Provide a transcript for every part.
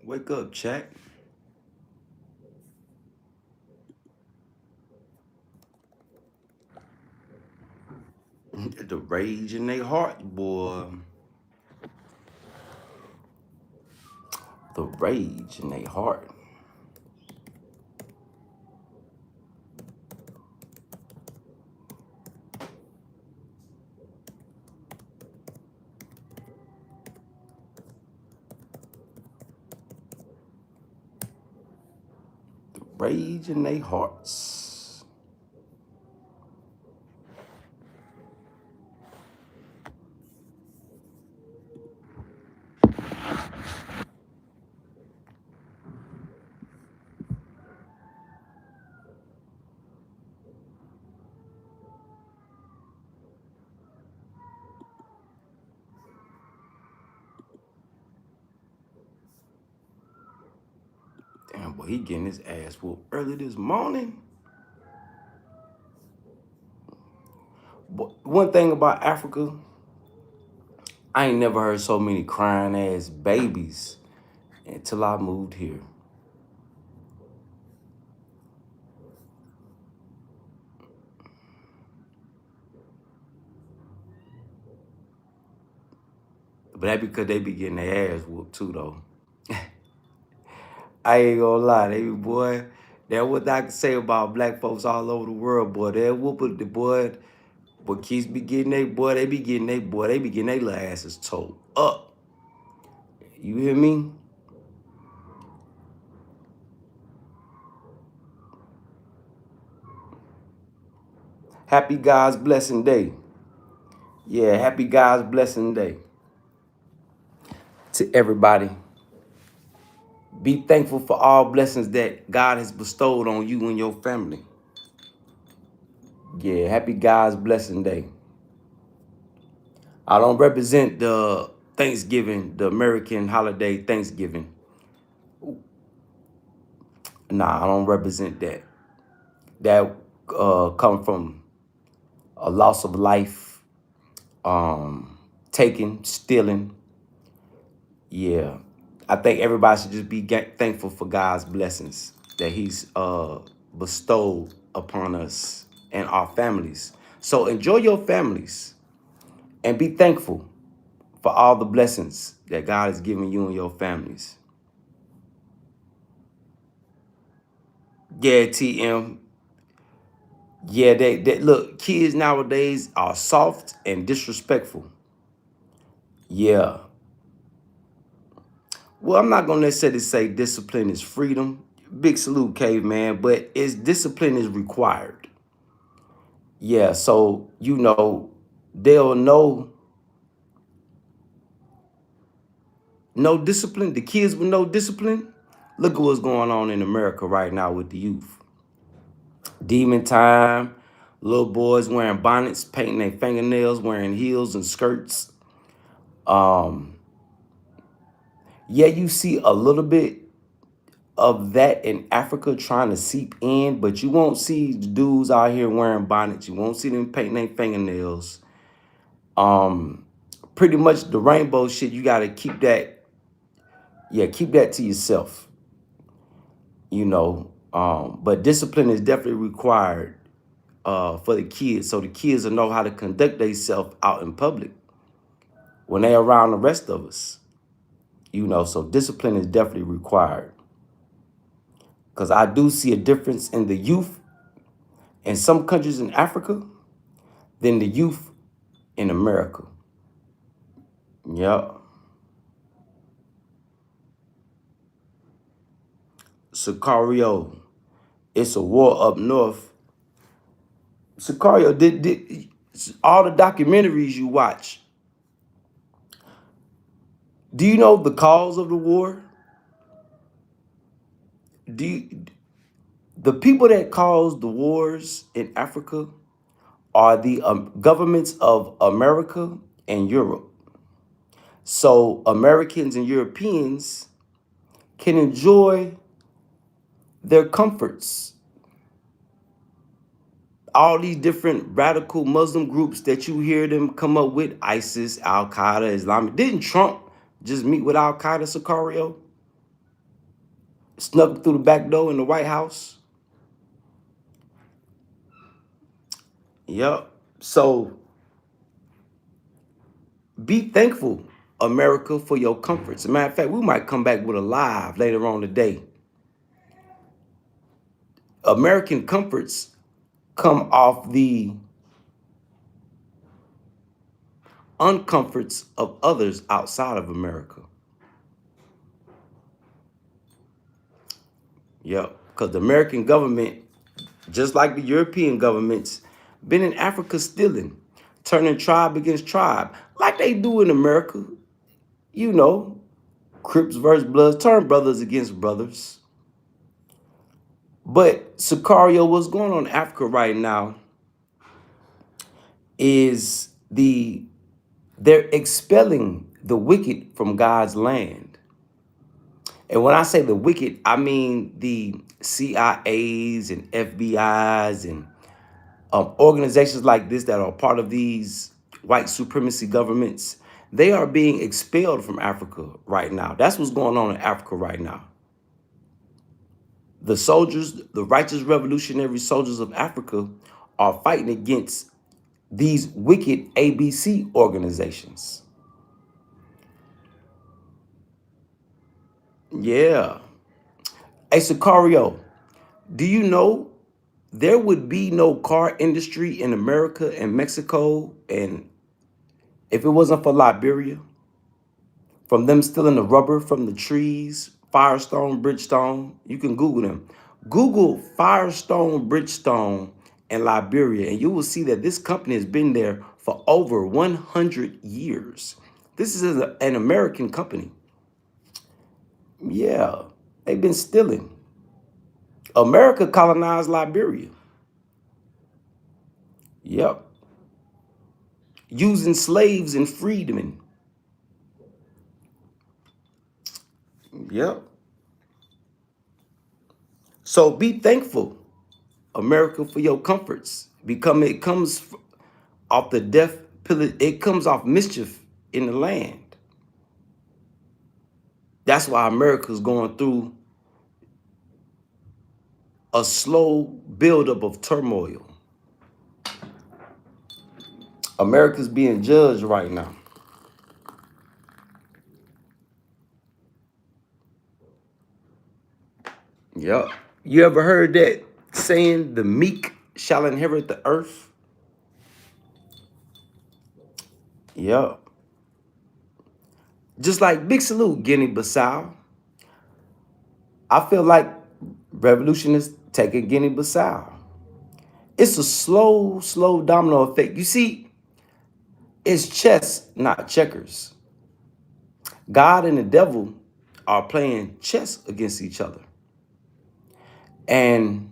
Wake up, chat. The rage in their heart, boy. The rage in their heart. The rage in their hearts. Damn, boy, he getting his ass whooped early this morning. But one thing about Africa, I ain't never heard so many crying ass babies until I moved here. But that because they be getting their ass whooped too, though. I ain't gonna lie, they boy. That what I can say about black folks all over the world, boy. They whoop the boy. But kids be getting they boy, they be getting they boy, they be getting their little asses towed up. You hear me? Happy God's blessing day. Yeah, happy God's blessing day. To everybody. Be thankful for all blessings that God has bestowed on you and your family. Yeah, happy God's blessing day. I don't represent the Thanksgiving, the American holiday Thanksgiving. Nah, I don't represent that. That come from a loss of life, taking, stealing. Yeah, I think everybody should just be thankful for God's blessings that He's bestowed upon us and our families. So enjoy your families and be thankful for all the blessings that God has given you and your families. Yeah, TM. Yeah, they look, kids nowadays are soft and disrespectful. Yeah. Well, I'm not gonna necessarily say discipline is freedom. Big salute, caveman, but it's discipline is required. Yeah, so they'll know no discipline. The kids with no discipline. Look at what's going on in America right now with the youth. Demon time. Little boys wearing bonnets, painting their fingernails, wearing heels and skirts. Yeah, you see a little bit of that in Africa trying to seep in, but you won't see the dudes out here wearing bonnets. You won't see them painting their fingernails. Pretty much the rainbow shit, you gotta keep that, yeah, keep that to yourself. But discipline is definitely required for the kids, so the kids will know how to conduct themselves out in public when they're around the rest of us. So discipline is definitely required. Because I do see a difference in the youth in some countries in Africa than the youth in America. Yep. Sicario, it's a war up north. Sicario, did all the documentaries you watch, do you know the cause of the war? The people that cause the wars in Africa are the governments of America and Europe. So Americans and Europeans can enjoy their comforts. All these different radical Muslim groups that you hear them come up with, ISIS, Al-Qaeda, Islamic. Didn't Trump just meet with Al-Qaeda, Sicario? snuck through the back door in the White House. Yep. So be thankful, America, for your comforts. As a matter of fact, we might come back with a live later on today. American comforts come off the uncomforts of others outside of America. Yep. Because the American government, just like the European governments, been in Africa stealing, turning tribe against tribe, like they do in America. You know, Crips versus Bloods, turn brothers against brothers. But Sicario, what's going on in Africa right now is they're expelling the wicked from God's land. And when I say the wicked, I mean the CIAs and FBIs and organizations like this that are part of these white supremacy governments. They are being expelled from Africa right now. That's what's going on in Africa right now. The soldiers, the righteous revolutionary soldiers of Africa, are fighting against these wicked ABC organizations. Yeah. Hey, Sicario, do you know there would be no car industry in America and Mexico and if it wasn't for Liberia? From them stealing the rubber from the trees, Firestone, Bridgestone. You can Google them. Google Firestone, Bridgestone, and Liberia, and you will see that this company has been there for over 100 years. This is an American company. Yeah, they've been stealing. America colonized Liberia. Yep. Using slaves and freedmen. Yep. So be thankful, America, for your comforts. It comes off the death pillar. It comes off mischief in the land. That's why America's going through a slow buildup of turmoil. America's being judged right now. Yep. You ever heard that saying, the meek shall inherit the earth? Yep. Just like big salute, Guinea-Bissau. I feel like revolutionists taking Guinea-Bissau. It's a slow domino effect. You see, it's chess, not checkers. God and the devil are playing chess against each other. And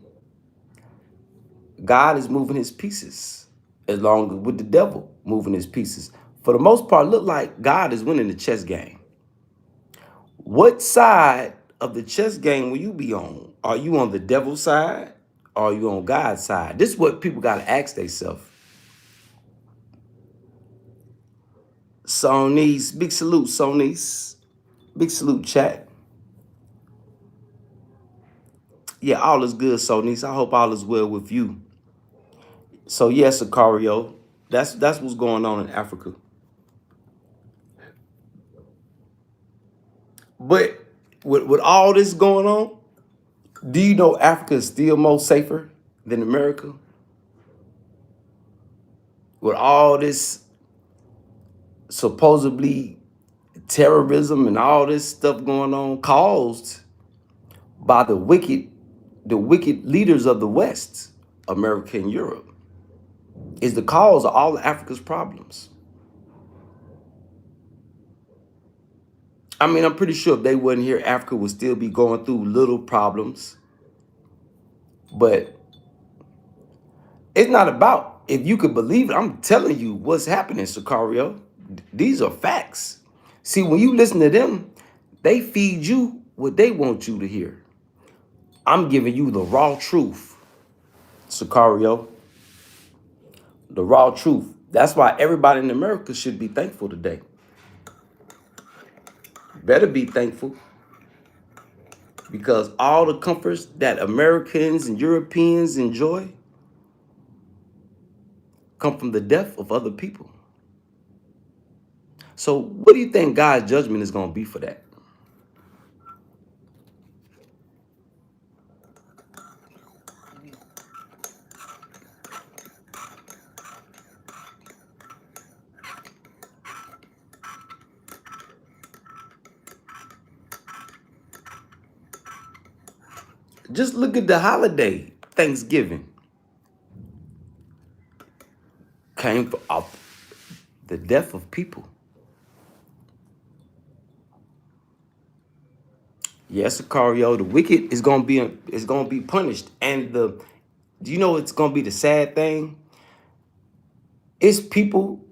God is moving his pieces along with the devil moving his pieces. For the most part, look like God is winning the chess game. What side of the chess game will you be on? Are you on the devil's side? Or are you on God's side? This is what people got to ask themselves. Sonies, big salute, Sonies. Big salute, chat. Yeah, all is good, Sonies. I hope all is well with you. So yes, Sicario, that's what's going on in Africa. But with all this going on, do you know Africa is still more safer than America? With all this supposedly terrorism and all this stuff going on caused by the wicked leaders of the West, America and Europe, is the cause of all of Africa's problems. I mean, I'm pretty sure if they wasn't here, Africa would still be going through little problems. But it's not about if you could believe it. I'm telling you what's happening, Sicario. These are facts. See, when you listen to them, they feed you what they want you to hear. I'm giving you the raw truth, Sicario. The raw truth. That's why everybody in America should be thankful today. Better be thankful. Because all the comforts that Americans and Europeans enjoy come from the death of other people. So what do you think God's judgment is going to be for that? Just look at the holiday, Thanksgiving. Came from the death of people. Yes, Sicario, the wicked is gonna be punished. And do you know it's gonna be the sad thing? It's people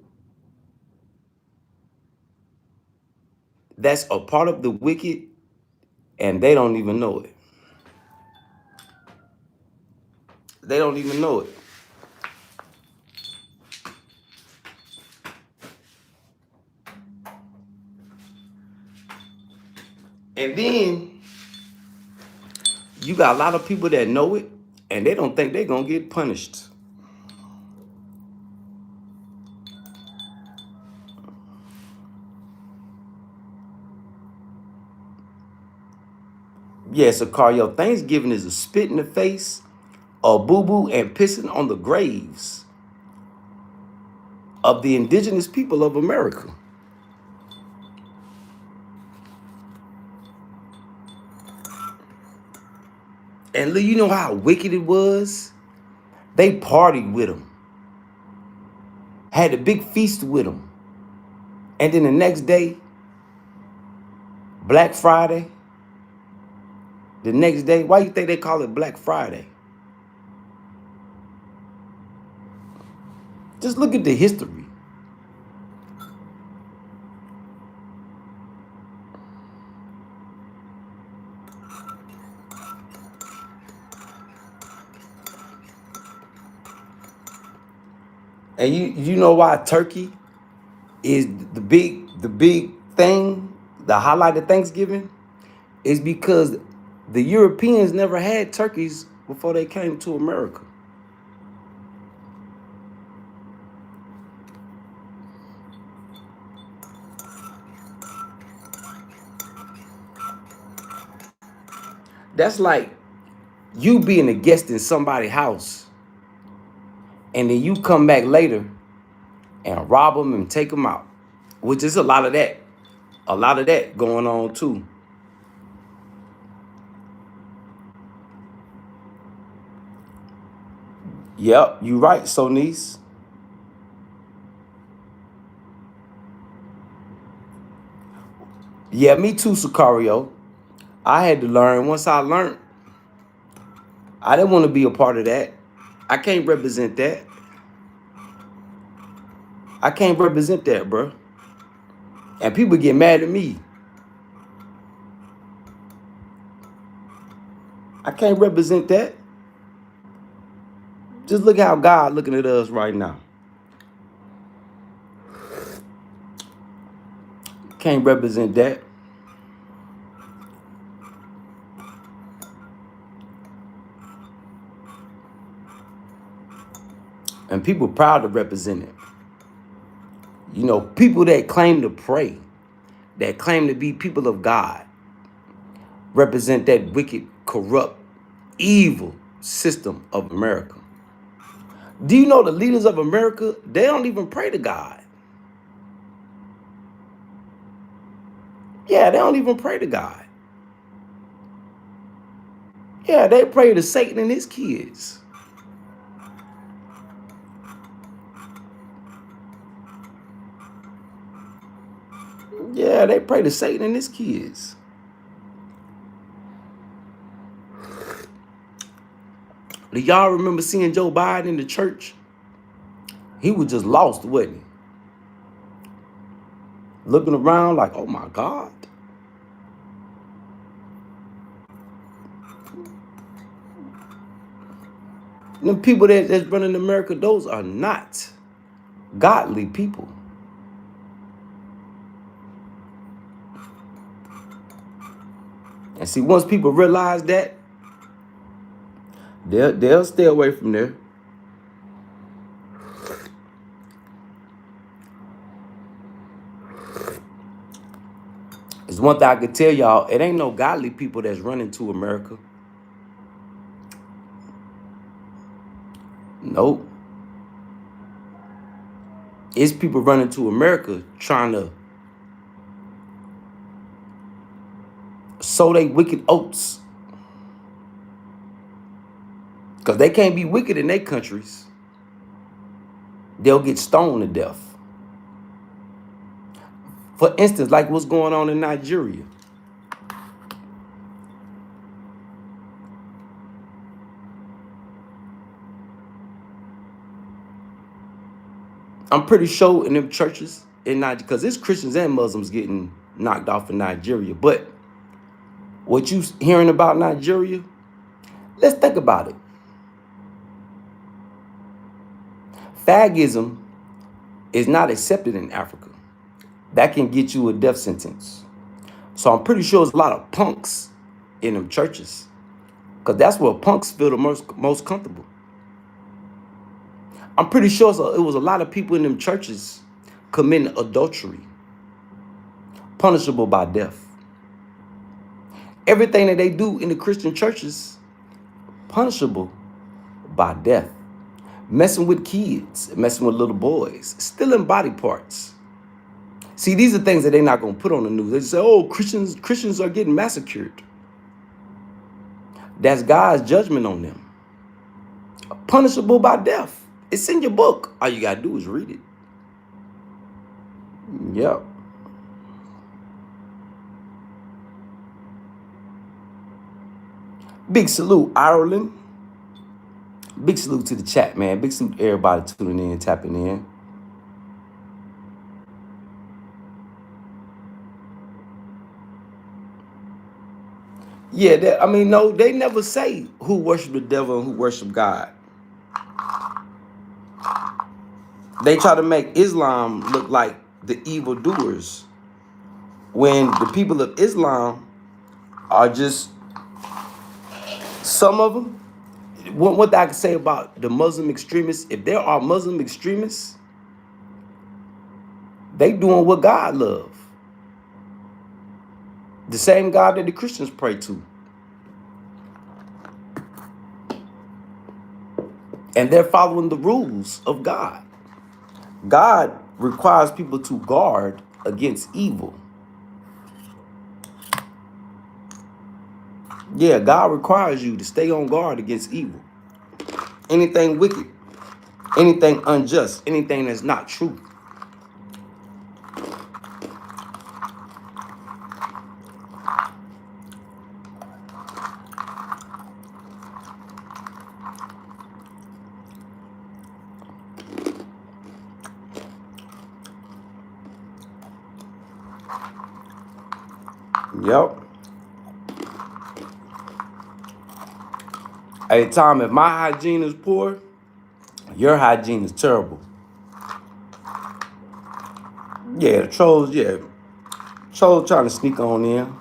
that's a part of the wicked and they don't even know it. They don't even know it. And then you got a lot of people that know it and they don't think they're gonna get punished. Yeah, Sicario, Thanksgiving is a spit in the face, a boo-boo, and pissing on the graves of the indigenous people of America. And you know how wicked it was? They partied with them, had a big feast with them. And then the next day, Black Friday, the next day, why you think they call it Black Friday? Just look at the history. And you know why turkey is the big thing, the highlight of Thanksgiving? Is because the Europeans never had turkeys before they came to America. That's like you being a guest in somebody's house and then you come back later and rob them and take them out, which is a lot of that going on too. Yep, you right, Sonice. Yeah, me too, Sicario. I had to learn. Once I learned, I didn't want to be a part of that. I can't represent that. I can't represent that, bro. And people get mad at me. I can't represent that. Just look how God looking at us right now. Can't represent that. And people proud to represent it. You know, people that claim to pray, that claim to be people of God, represent that wicked, corrupt, evil system of America. Do you know the leaders of America, they don't even pray to God? Yeah, they don't even pray to God. Yeah, they pray to Satan and his kids. Yeah, they pray to Satan and his kids. Do y'all remember seeing Joe Biden in the church? He was just lost, wasn't he? Looking around like, oh my God. Them people that's running America, those are not godly people. And see, once people realize that, they'll stay away from there. It's one thing I could tell y'all, it ain't no godly people that's running to America. Nope. It's people running to America trying to sow they wicked oats. Because they can't be wicked in their countries. They'll get stoned to death. For instance, like what's going on in Nigeria. I'm pretty sure in them churches in Nigeria, because it's Christians and Muslims getting knocked off in Nigeria. But what you hearing about Nigeria, let's think about it. Fagism is not accepted in Africa. That can get you a death sentence. So I'm pretty sure there's a lot of punks in them churches, because that's where punks feel the most comfortable. I'm pretty sure it was a lot of people in them churches committing adultery, punishable by death. Everything that they do in the Christian churches, punishable by death. Messing with kids, messing with little boys, stealing body parts. See, these are things that they're not going to put on the news. They say, oh, Christians are getting massacred. That's God's judgment on them. Punishable by death. It's in your book. All you got to do is read it. Yep. Big salute, Ireland. Big salute to the chat, man. Big salute to everybody tuning in, tapping in. Yeah, no, they never say who worship the devil and who worship God. They try to make Islam look like the evildoers, when the people of Islam are just some of them. One thing I can say about the Muslim extremists, if there are Muslim extremists, they doing what God loves. The same God that the Christians pray to. And they're following the rules of God. God requires people to guard against evil. Yeah, God requires you to stay on guard against evil. Anything wicked, anything unjust, anything that's not true. Yep. Hey, Tom, if my hygiene is poor, your hygiene is terrible. Yeah, the trolls, yeah. Trolls trying to sneak on in.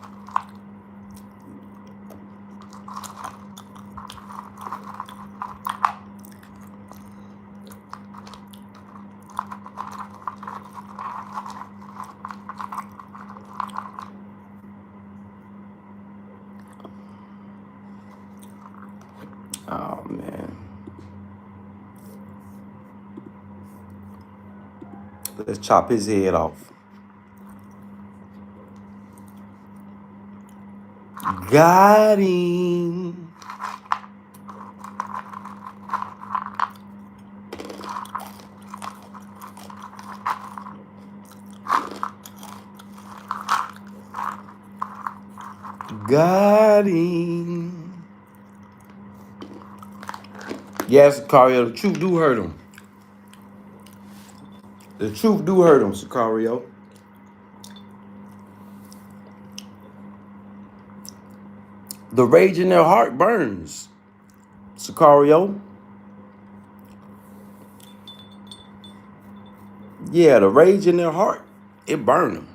Oh, man. Let's chop his head off. Got him. Got him. Yes, Sicario, the truth do hurt him. The truth do hurt him, Sicario. The rage in their heart burns, Sicario. Yeah, the rage in their heart, it burned them.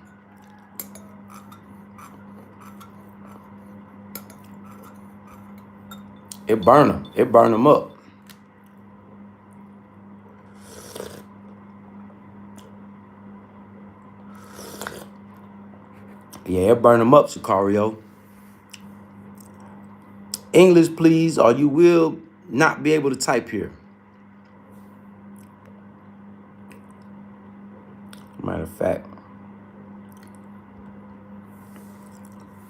It burn them. It burn them up. Yeah, it burn them up, Sicario. English, please, or you will not be able to type here. Matter of fact,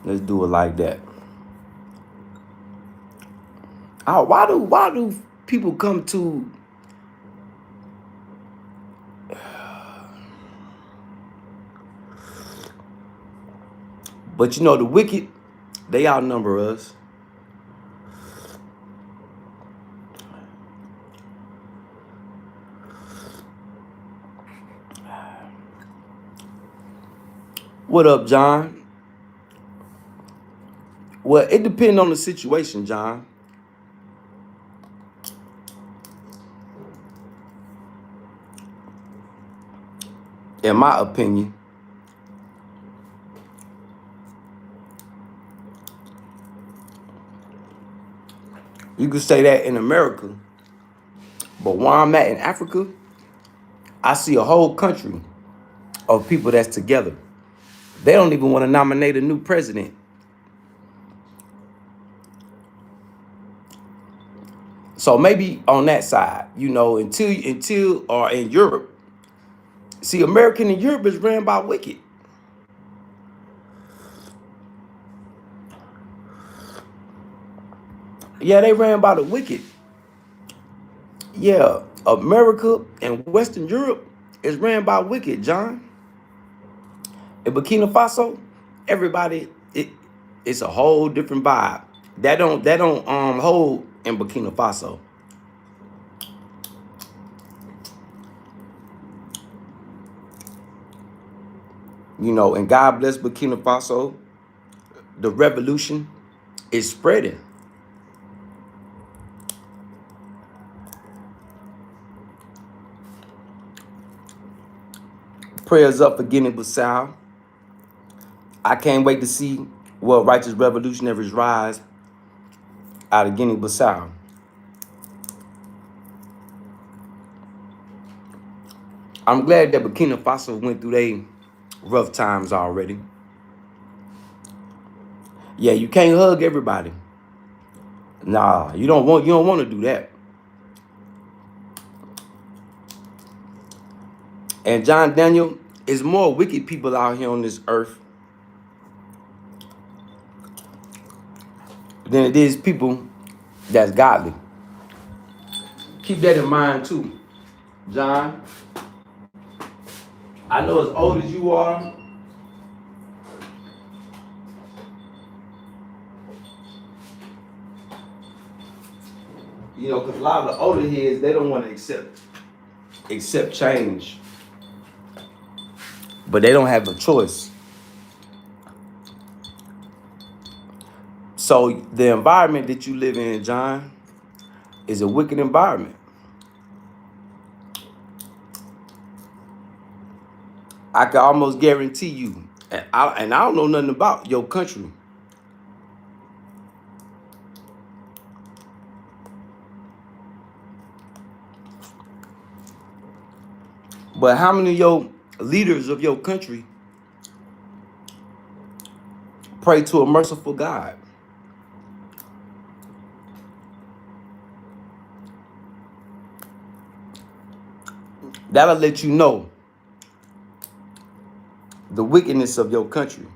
let's do it like that. Oh, why do people come to? But you know the wicked, they outnumber us. What up, John? Well, it depends on the situation, John. In my opinion, you could say that in America, but where I'm at in Africa, I see a whole country of people that's together. They don't even want to nominate a new president. So maybe on that side, you know, until or in Europe. See, American and Europe is ran by wicked. Yeah, they ran by the wicked. Yeah, America and Western Europe is ran by wicked, John. In Burkina Faso, everybody, it's a whole different vibe. That don't hold in Burkina Faso. You know, and God bless Burkina Faso. The revolution is spreading. Prayers up for Guinea-Bissau. I can't wait to see what righteous revolutionaries rise out of Guinea-Bissau. I'm glad that Burkina Faso went through their rough times already. Yeah, you can't hug everybody. Nah, you don't want to do that. And John Daniel, is more wicked people out here on this earth than it is people that's godly. Keep that in mind too, John. I know as old as you are, you know, because a lot of the older heads, they don't want to accept change. But they don't have a choice. So the environment that you live in, John, is a wicked environment. I can almost guarantee you, and I don't know nothing about your country. But how many of your leaders of your country pray to a merciful God? That'll let you know the wickedness of your country.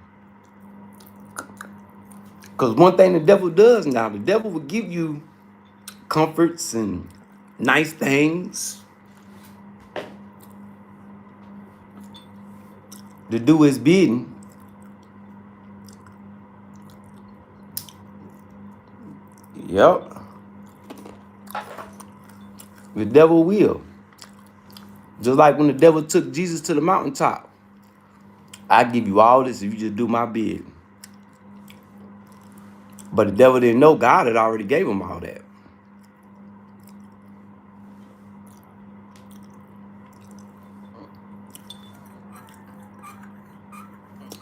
Because one thing the devil does now, the devil will give you comforts and nice things to do his bidding. Yep. The devil will. Just like when the devil took Jesus to the mountaintop. I give you all this if you just do my bid. But the devil didn't know God had already gave him all that.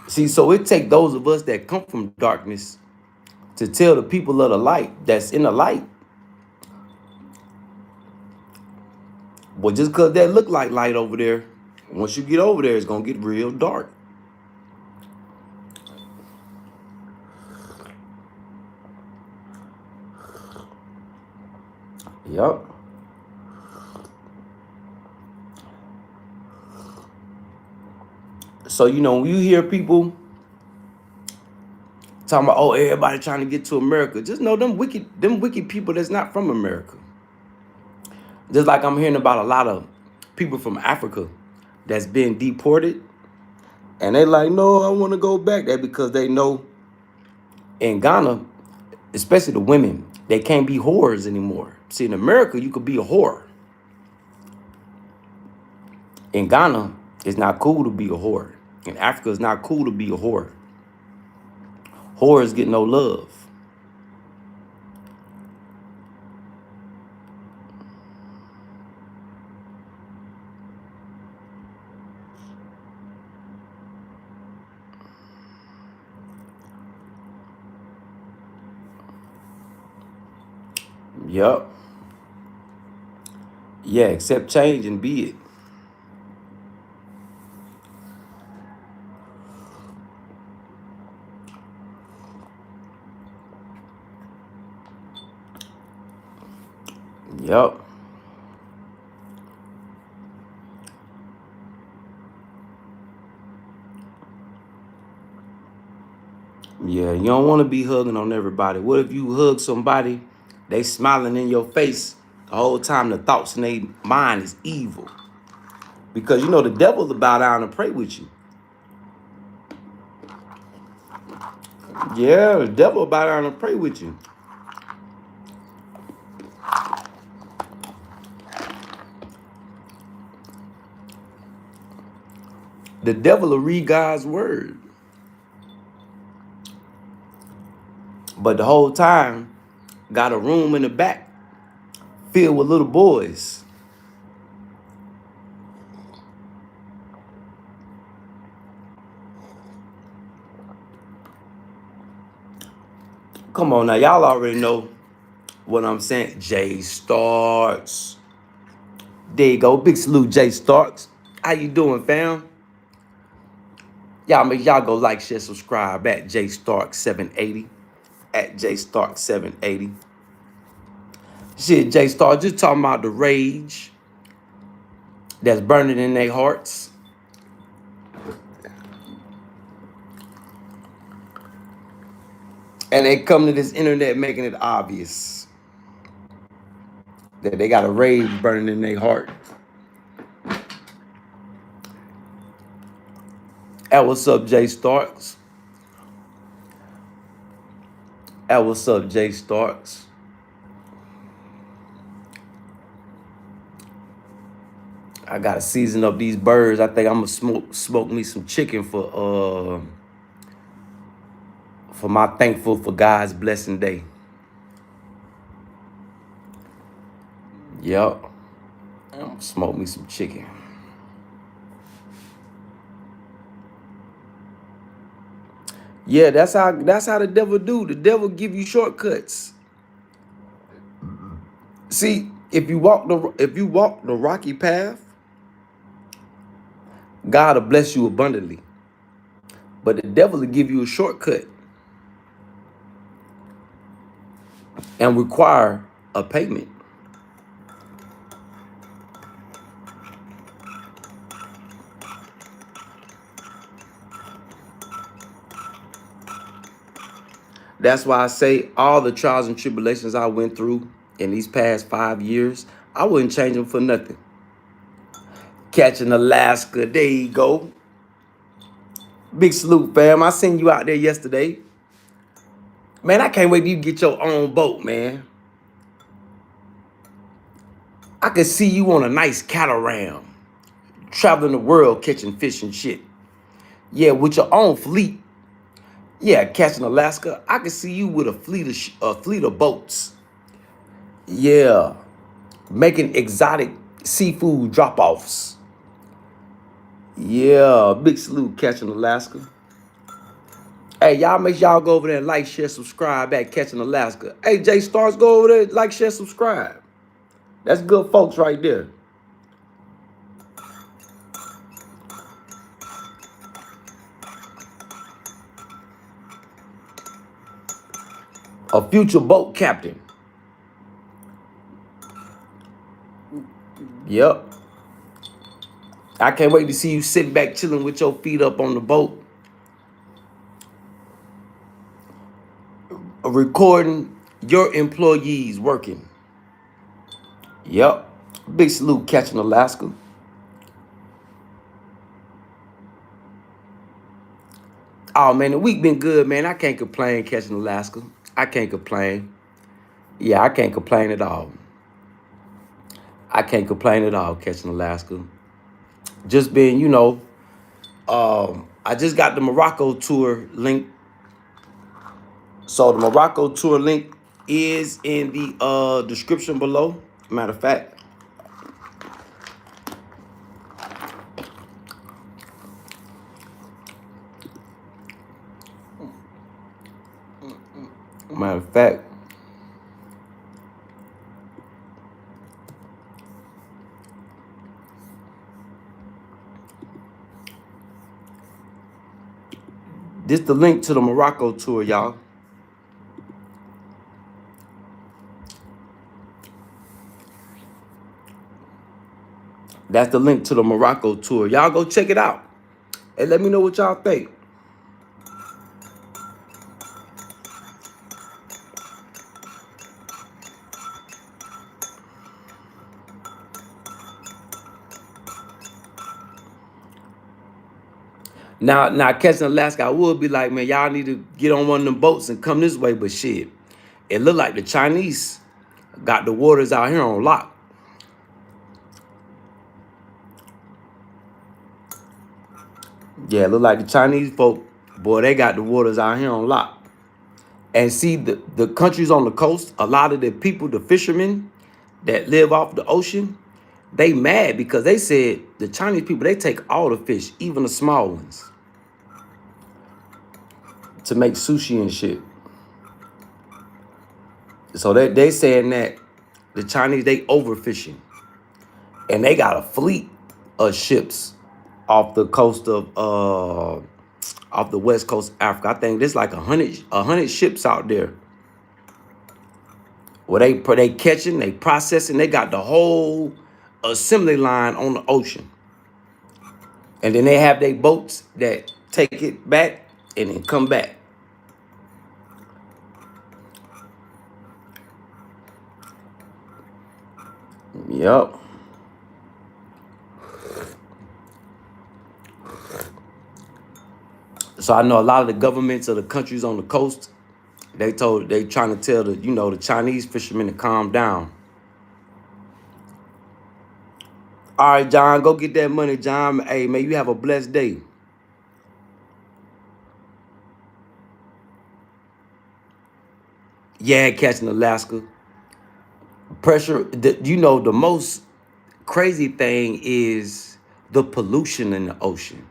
See, so it takes those of us that come from darkness to tell the people of the light that's in the light. But just because that look like light over there, once you get over there, it's going to get real dark. Yep. So, you know, when you hear people talking about, oh, everybody trying to get to America, just know them wicked people that's not from America. Just like I'm hearing about a lot of people from Africa that's been deported, and they like, no, I want to go back there because they know in Ghana, especially the women, they can't be whores anymore. See, in America, you could be a whore. In Ghana, it's not cool to be a whore. In Africa, it's not cool to be a whore. Whores get no love. Yup. Yeah, accept change and be it. Yup. Yeah, you don't want to be hugging on everybody. What if you hug somebody, they smiling in your face the whole time, the thoughts in their mind is evil? Because you know the devil will bow down and pray with you. Yeah, the devil will bow down and pray with you. The devil will read God's word. But the whole time, got a room in the back filled with little boys. Come on now, y'all already know what I'm saying. Jay Starks. There you go. Big salute, Jay Starks. How you doing, fam? Y'all make y'all go like, share, subscribe at J Starks 780. At J Starks 780. Shit, J Starks just talking about the rage that's burning in their hearts. And they come to this internet making it obvious that they got a rage burning in their heart. Hey, what's up, Jay Starks? Hey, what's up, Jay Starks? I gotta season up these birds. I think I'm gonna smoke me some chicken for my thankful for God's blessing day. Yup. I'm gonna smoke me some chicken. Yeah, that's how the devil do. The devil give you shortcuts. See, if you walk the rocky path, God will bless you abundantly. But the devil will give you a shortcut and require a payment. That's why I say all the trials and tribulations I went through in these past 5 years, I wouldn't change them for nothing. Catching Alaska, there you go. Big salute, fam. I seen you out there yesterday. Man, I can't wait till you get your own boat, man. I could see you on a nice catamaran, traveling the world catching fish and shit. Yeah, with your own fleet. Yeah, catching Alaska. I could see you with a fleet of boats. Yeah, making exotic seafood drop-offs. Yeah, big salute catching Alaska. Hey, y'all make sure y'all go over there and like, share, subscribe at Catching Alaska. Hey, Jay Stars, go over there, like, share, subscribe. That's good folks right there. A future boat captain. Yep. I can't wait to see you sitting back chilling with your feet up on the boat, recording your employees working. Yep. Big salute, Catching Alaska. Oh, man, the week been good, man. I can't complain, Catching Alaska. I can't complain. Yeah, I can't complain at all. I can't complain at all, Catching Alaska. Just been, I just got the Morocco tour link. So the Morocco tour link is in the description below. Matter of fact. Matter of fact. This the link to the Morocco tour, y'all. That's the link to the Morocco tour. Y'all go check it out. And let me know what y'all think. Now, Catching Alaska, I would be like, man, y'all need to get on one of them boats and come this way. But shit, it look like the Chinese got the waters out here on lock. Yeah, it look like the Chinese folk, boy, they got the waters out here on lock. And see, the countries on the coast, a lot of the people, the fishermen that live off the ocean, they mad because they said the Chinese people, they take all the fish, even the small ones, to make sushi and shit. So they saying that the Chinese, they overfishing. And they got a fleet of ships off the coast of off the west coast of Africa. I think there's like 100 ships out there. Where they catching, they processing, they got the whole assembly line on the ocean. And then they have their boats that take it back and then come back. Yep. So I know a lot of the governments of the countries on the coast, they trying to tell the Chinese fishermen to calm down. All right, John, go get that money, John. Hey, man, you have a blessed day. Yeah, Catching Alaska. Pressure, the most crazy thing is the pollution in the ocean.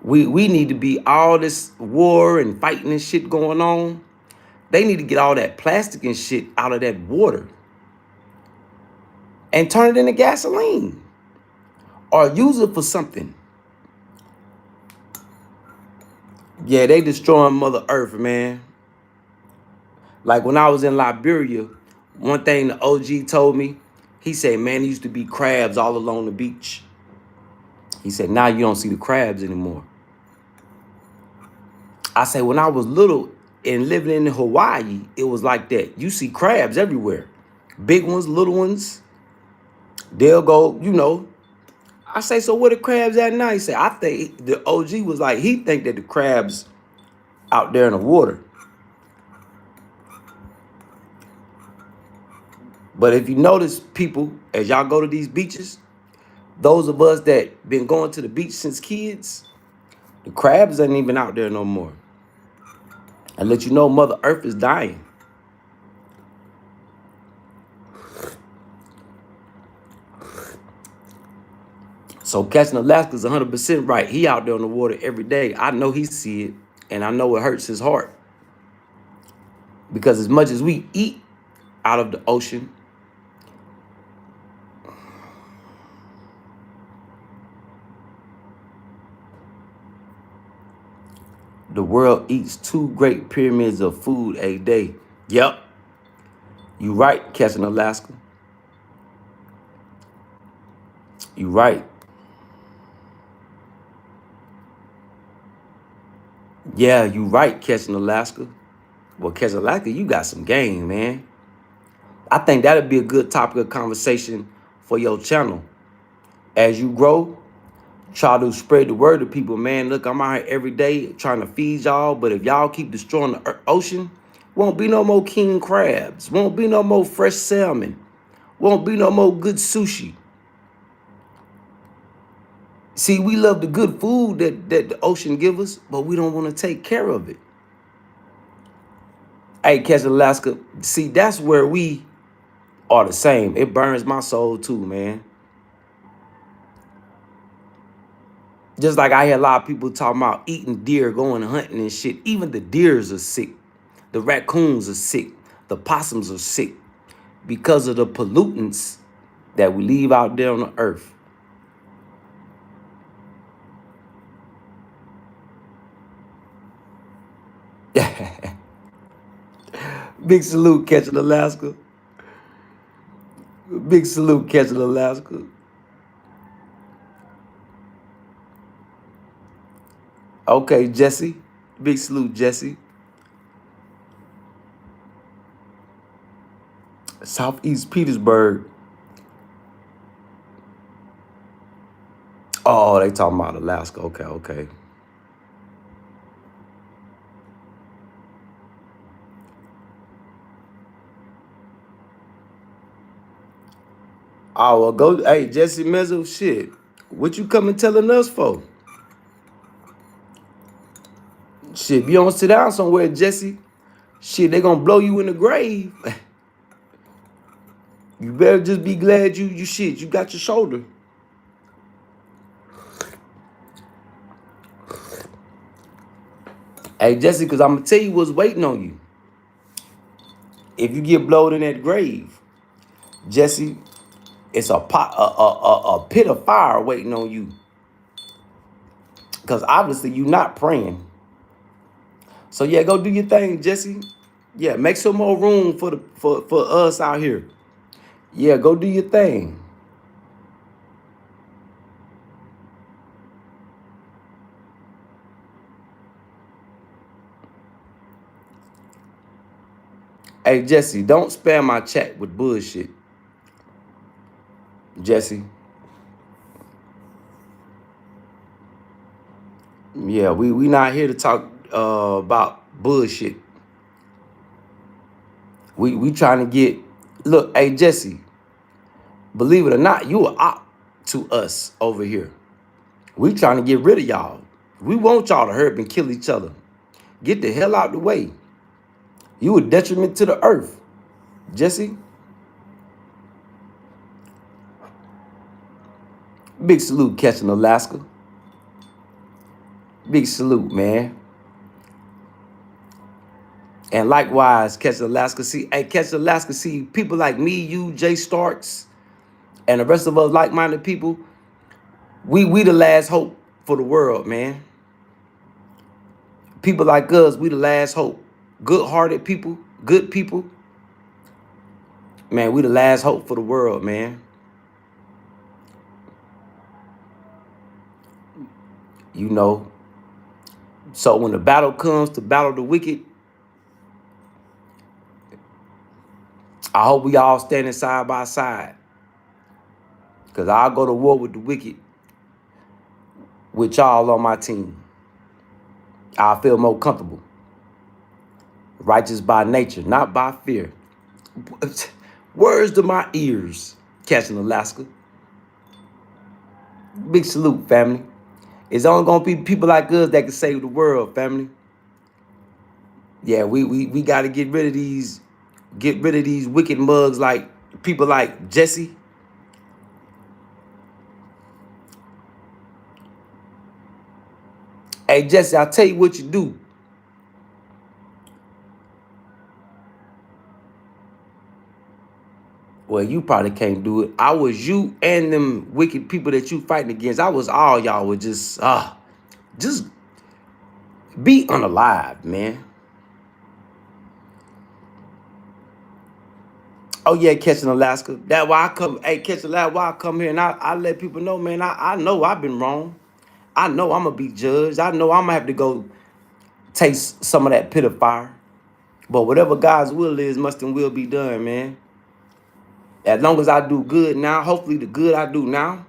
We need to be all this war and fighting and shit going on. They need to get all that plastic and shit out of that water and turn it into gasoline or use it for something. Yeah, they destroying Mother Earth, man. Like when I was in Liberia, one thing the OG told me, he said, man, there used to be crabs all along the beach. He said, now you don't see the crabs anymore. I say, when I was little and living in Hawaii, it was like that. You see crabs everywhere. Big ones, little ones. They'll go, I say, so where the crabs at now? He said, I think the OG was like, he think that the crabs out there in the water. But if you notice, people, as y'all go to these beaches, those of us that been going to the beach since kids, the crabs ain't even out there no more. And let you know Mother Earth is dying. So Catching Alaska is 100% right. He out there on the water every day. I know he see it, and I know it hurts his heart. Because as much as we eat out of the ocean, the world eats 2 great pyramids of food a day. Yep, you right, Catching Alaska. You right. Yeah, you right, Catching Alaska. Well, Catching Alaska, you got some game, man. I think that'd be a good topic of conversation for your channel. As you grow, try to spread the word to people, man. Look, I'm out here every day trying to feed y'all, but if y'all keep destroying the ocean, won't be no more king crabs, won't be no more fresh salmon, won't be no more good sushi. See, we love the good food that the ocean give us, but we don't want to take care of it. Hey, Catch Alaska, see, that's where we are the same. It burns my soul too, man. Just like I hear a lot of people talking about eating deer, going hunting and shit. Even the deers are sick. The raccoons are sick. The possums are sick because of the pollutants that we leave out there on the earth. Big salute, Catching Alaska. Big salute, Catching Alaska. Okay, Jesse. Big salute, Jesse. Southeast Petersburg. Oh, they talking about Alaska. Okay, okay. Oh, well, go. Hey, Jesse Mezzo, shit. What you coming telling us for? Shit, if you don't sit down somewhere, Jesse, shit, they gonna blow you in the grave. You better just be glad you got your shoulder. Hey, Jesse, because I'm gonna tell you what's waiting on you. If you get blowed in that grave, Jesse, it's a pit of fire waiting on you. Because obviously you're not praying. So yeah, go do your thing, Jesse. Yeah, make some more room for us out here. Yeah, go do your thing. Hey, Jesse, don't spam my chat with bullshit. Jesse. Yeah, we not here to talk about bullshit. We trying to get, look, hey, Jesse, believe it or not, you are op to us over here. We trying to get rid of y'all. We want y'all to hurt and kill each other. Get the hell out the way. You a detriment to the earth, Jesse. Big salute, Catching Alaska. Big salute, man. And likewise, Catching Alaska. See, hey, Catching Alaska, see, people like me, you, Jay Starks, and the rest of us like-minded people, we the last hope for the world, man. People like us, we the last hope. Good-hearted people, good people. Man, we the last hope for the world, man. You know, so when the battle comes to battle the wicked, I hope we all standing side by side. Because I'll go to war with the wicked with y'all on my team. I feel more comfortable. Righteous by nature, not by fear. Words to my ears, Catching Alaska. Big salute, family. It's only gonna be people like us that can save the world, family. Yeah, we gotta get rid of these wicked mugs like people like Jesse. Hey, Jesse, I'll tell you what you do. Well, you probably can't do it. I was you and them wicked people that you fighting against. I was all y'all would just be unalive, man. Oh yeah, catching Alaska. That why I come. Hey, catch Alaska. Why I come here and I let people know, man. I know I've been wrong. I know I'm gonna be judged. I know I'm gonna have to go taste some of that pit of fire. But whatever God's will is, must and will be done, man. As long as I do good now, hopefully the good I do now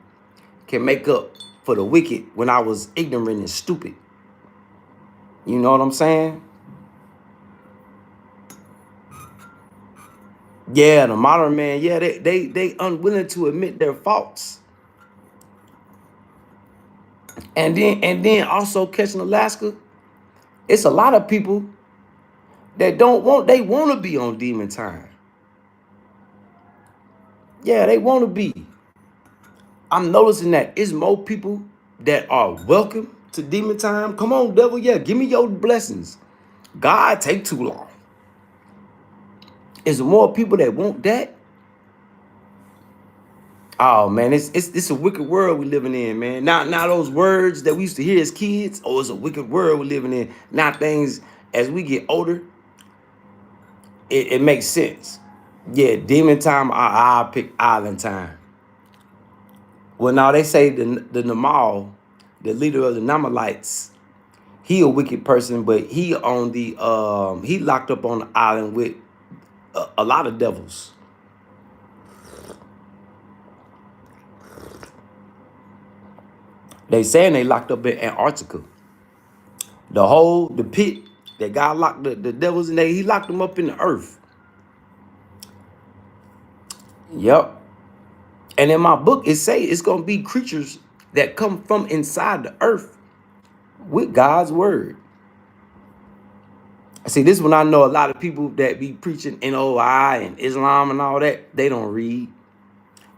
can make up for the wicked when I was ignorant and stupid. You know what I'm saying? Yeah, the modern man, yeah, they unwilling to admit their faults. And then also catching Alaska, it's a lot of people that they want to be on demon time. Yeah, they want to be. I'm noticing that it's more people that are welcome to demon time. Come on, devil, yeah, give me your blessings. God take too long. Is there more people that want that? Oh man, it's a wicked world we living in, man. Now those words that we used to hear as kids, oh, it's a wicked world we living in. Now things as we get older, it makes sense. Yeah, demon time, I pick island time. Well, now they say the Namal, the leader of the Namalites, he a wicked person, but he on the he locked up on the island with a lot of devils. They saying they locked up in Antarctica. The pit that God locked the devils in there, he locked them up in the earth. Yep. And in my book, it say it's gonna be creatures that come from inside the earth with God's word. See, this one I know a lot of people that be preaching NOI and Islam and all that, they don't read.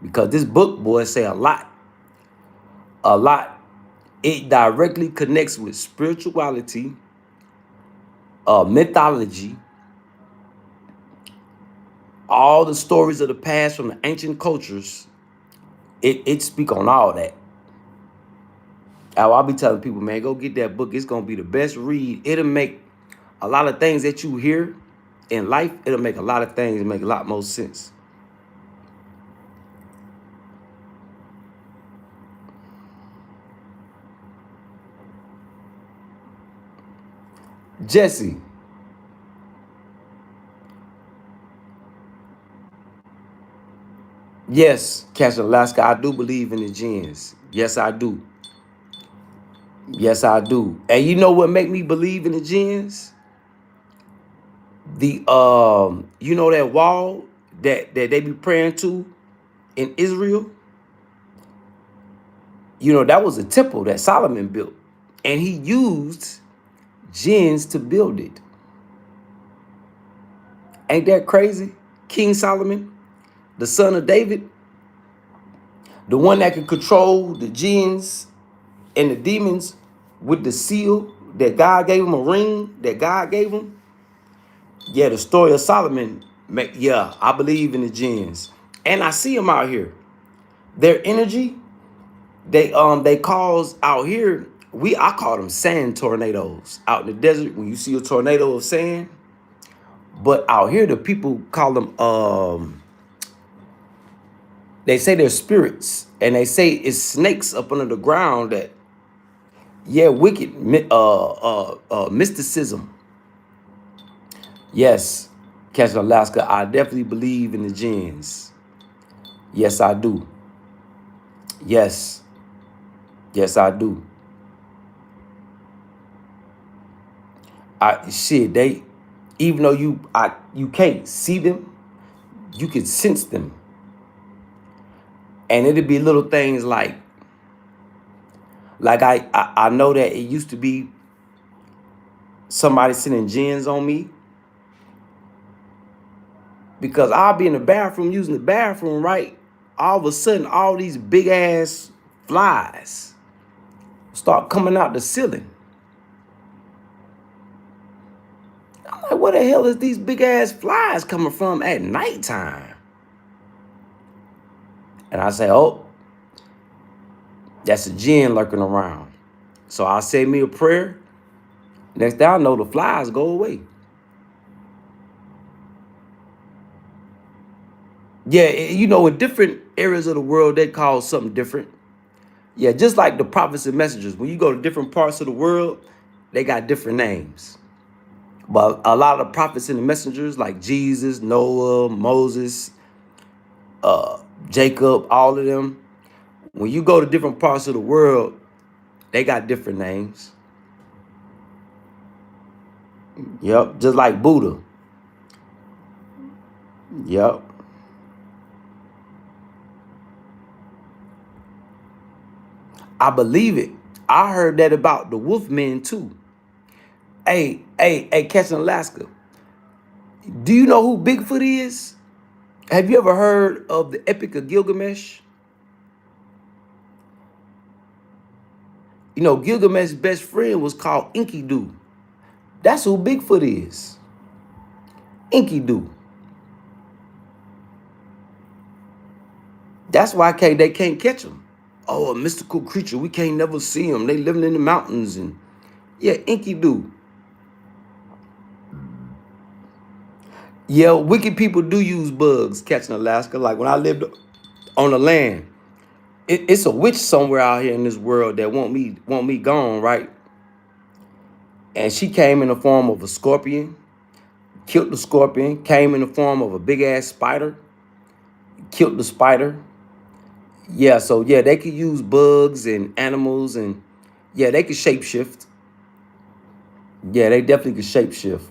Because this book, boy, say a lot. A lot. It directly connects with spirituality, mythology, all the stories of the past from the ancient cultures. It speak on all that. I'll be telling people, man, go get that book. It's gonna be the best read. It'll make a lot of things that you hear in life. It'll make a lot of things make a lot more sense. Jesse. Yes, Catch Alaska, I do believe in the jinns. Yes, I do. Yes, I do. And you know what make me believe in the jinns? The you know that wall that they be praying to in Israel? You know, that was a temple that Solomon built. And he used jinns to build it. Ain't that crazy? King Solomon, the son of David, the one that can control the jinns and the demons with the seal that God gave him, a ring that God gave him. Yeah, the story of Solomon, yeah, I believe in the jinns. And I see them out here. Their energy, they cause out here, I call them sand tornadoes out in the desert when you see a tornado of sand. But out here, the people call them, they say they're spirits. And they say it's snakes up under the ground that, yeah, wicked mysticism. Yes, Catching Alaska, I definitely believe in the jinns. Yes, I do. Yes. Yes, I do. They, even though you can't see them, you can sense them. And it'd be little things like I know that it used to be somebody sending jinns on me because I'll be in the bathroom using the bathroom, right? All of a sudden, all these big ass flies start coming out the ceiling. Like, where the hell is these big ass flies coming from at nighttime? And I say, oh, that's a jinn lurking around. So I say me a prayer. Next thing I know, the flies go away. Yeah, you know, in different areas of the world, they call something different. Yeah, just like the prophets and messengers. When you go to different parts of the world, they got different names. But a lot of the prophets and the messengers, like Jesus, Noah, Moses, Jacob, all of them, when you go to different parts of the world, they got different names. Yep, just like Buddha. Yep. I believe it. I heard that about the Wolfmen too. Hey, catching Alaska. Do you know who Bigfoot is? Have you ever heard of the Epic of Gilgamesh? You know, Gilgamesh's best friend was called Enkidu. That's who Bigfoot is. Enkidu. That's why they can't catch him. Oh, a mystical creature. We can't never see him. They living in the mountains. And yeah, Enkidu. Yeah, wicked people do use bugs catching Alaska. Like when I lived on the land, it's a witch somewhere out here in this world that want me gone, right? And she came in the form of a scorpion, killed the scorpion, came in the form of a big ass spider, killed the spider. Yeah, so yeah, they could use bugs and animals, and yeah, they could shapeshift. Yeah, they definitely could shapeshift.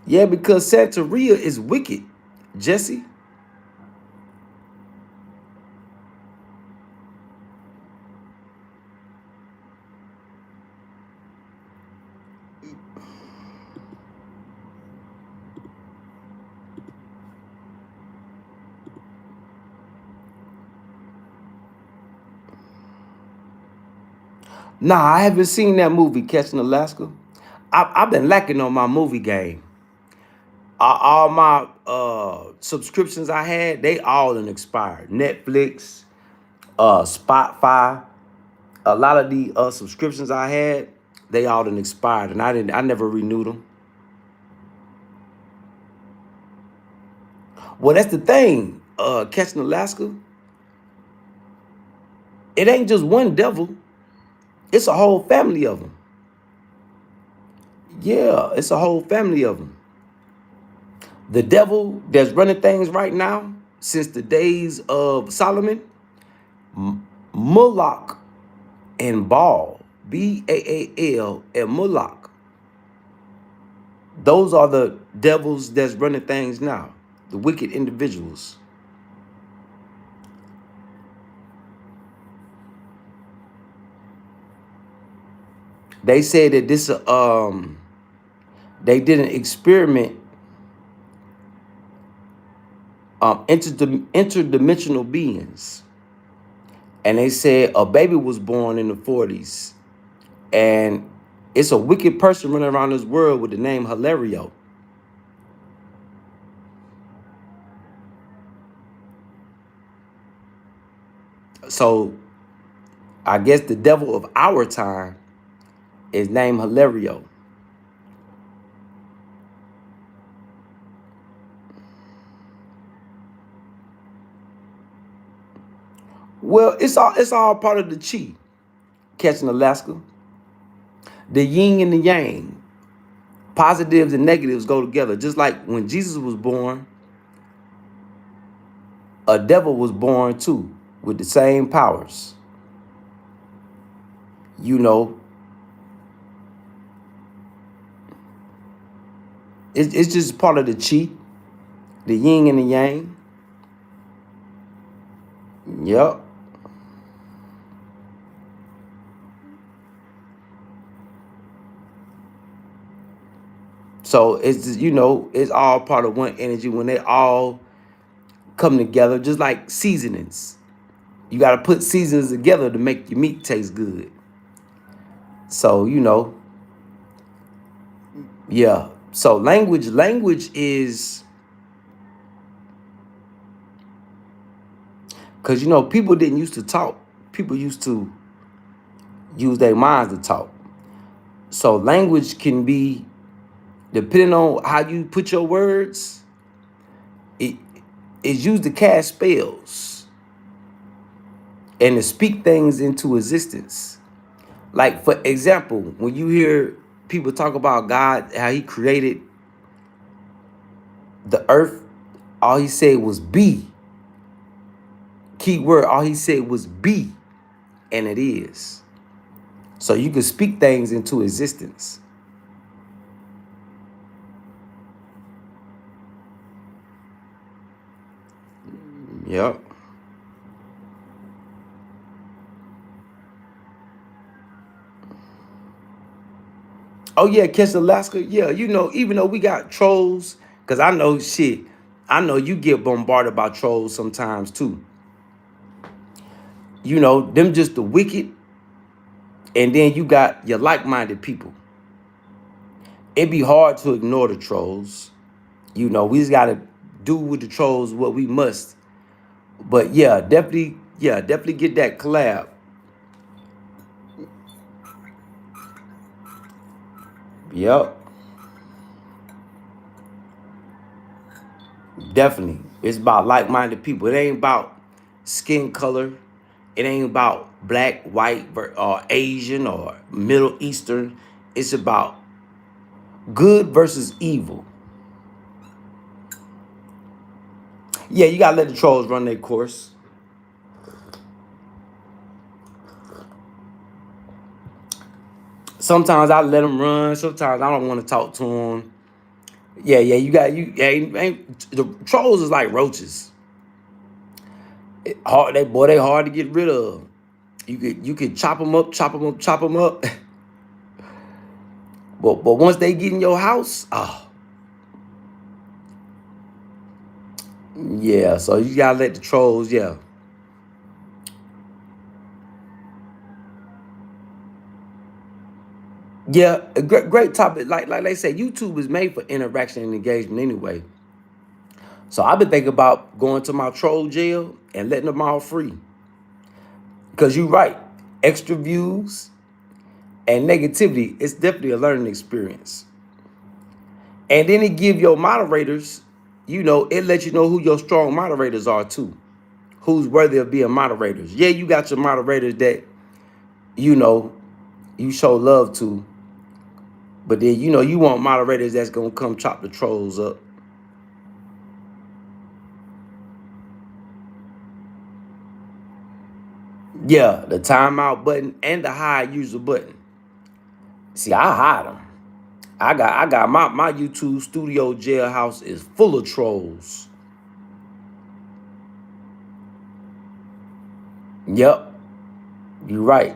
Yeah, because Santeria is wicked, Jesse. Nah, I haven't seen that movie, Catching Alaska. I've been lacking on my movie game. All my subscriptions I had, they all done expired. Netflix, Spotify, a lot of the subscriptions I had, they all done expired, and I never renewed them. Well, that's the thing. Catching Alaska, it ain't just one devil. It's a whole family of them. Yeah, it's a whole family of them. The devil that's running things right now, since the days of Solomon, Moloch and Baal, Baal and Moloch. Those are the devils that's running things now, the wicked individuals. They said that this they did an experiment, interdimensional beings, and they said a baby was born in the 40s, and it's a wicked person running around this world with the name Hilario. So I guess the devil of our time is named Hilario. Well, it's all part of the chi, catching Alaska. The yin and the yang, positives and negatives go together. Just like when Jesus was born, a devil was born too with the same powers. You know, it's just part of the chi, the yin and the yang. Yep. So it's just, it's all part of one energy when they all come together, just like seasonings. You got to put seasons together to make your meat taste good. So, you know, yeah. So language is, because, you know, people didn't used to talk. People used to use their minds to talk. So language can be, depending on how you put your words, it is used to cast spells and to speak things into existence. Like, for example, when you hear people talk about God, how he created the earth, all he said was be. Key word, all he said was be, and it is. So you can speak things into existence. Yep. Oh yeah, catch Alaska. Yeah, you know, even though we got trolls, because I know shit, I know you get bombarded by trolls sometimes too. You know, them just the wicked, and then you got your like-minded people. It'd be hard to ignore the trolls. You know, we just gotta do with the trolls what we must. But yeah, definitely get that collab. Yep, definitely. It's about like-minded people. It ain't about skin color. It ain't about black, white, or Asian or Middle Eastern. It's about good versus evil. Yeah, you gotta let the trolls run their course. Sometimes I let them run. Sometimes I don't want to talk to them. Yeah, you got you. Yeah, the trolls is like roaches. Hard, they hard to get rid of. You could chop them up, chop them up, chop them up. But once they get in your house, oh yeah. So you gotta let the trolls, yeah. Yeah, a great topic. Like they say, YouTube is made for interaction and engagement anyway. So I've been thinking about going to my troll jail and letting them all free. Because you're right, extra views and negativity, it's definitely a learning experience. And then it give your moderators, you know, it lets you know who your strong moderators are too. Who's worthy of being moderators. Yeah, you got your moderators that, you know, you show love to. But then, you know, you want moderators that's going to come chop the trolls up. Yeah, the timeout button and the hide user button. See, I hide them. I got my YouTube studio jailhouse is full of trolls. Yep, you're right.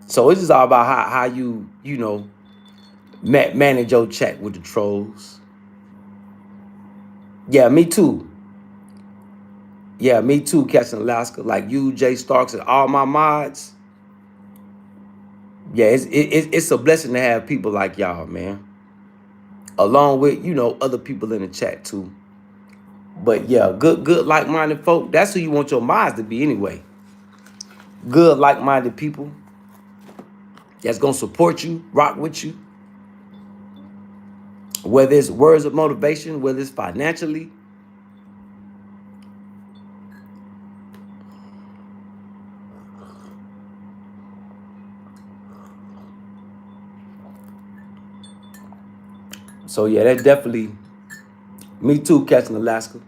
So it's just all about how you know manage your chat with the trolls. Yeah, me too. Yeah, me too, Captain Alaska. Like you, Jay Starks, and all my mods. Yeah, it's a blessing to have people like y'all, man. Along with, you know, other people in the chat too. But yeah, good like-minded folk. That's who you want your mods to be anyway. Good like-minded people that's gonna support you, rock with you. Whether it's words of motivation, whether it's financially. So yeah, that definitely me too, Catching Alaska.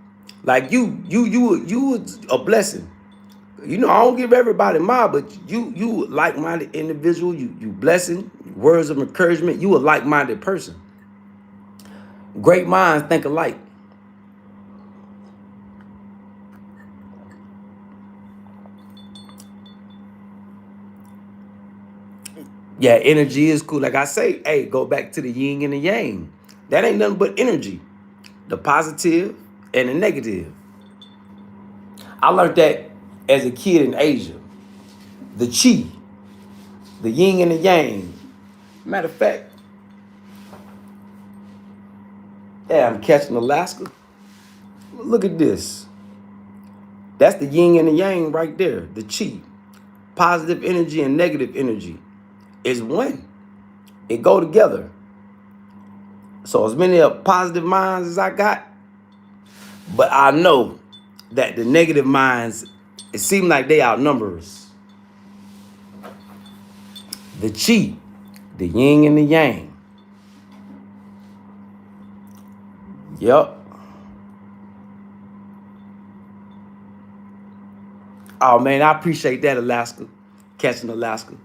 Like you was a blessing. You know, I don't give everybody mine, but you like-minded individual, you blessing, words of encouragement, you a like-minded person. Great minds think alike. Yeah, energy is cool. Like I say, hey, go back to the yin and the yang. That ain't nothing but energy. The positive and the negative. I learned that as a kid in Asia. The chi, the yin and the yang. Matter of fact, yeah, I'm catching Alaska. Look at this. That's the yin and the yang right there. The chi. Positive energy and negative energy is one. It go together. So as many positive minds as I got, but I know that the negative minds, it seems like they outnumber us. The chi, the yin and the yang. Yep. Oh man, I appreciate that, Alaska. Catching Alaska.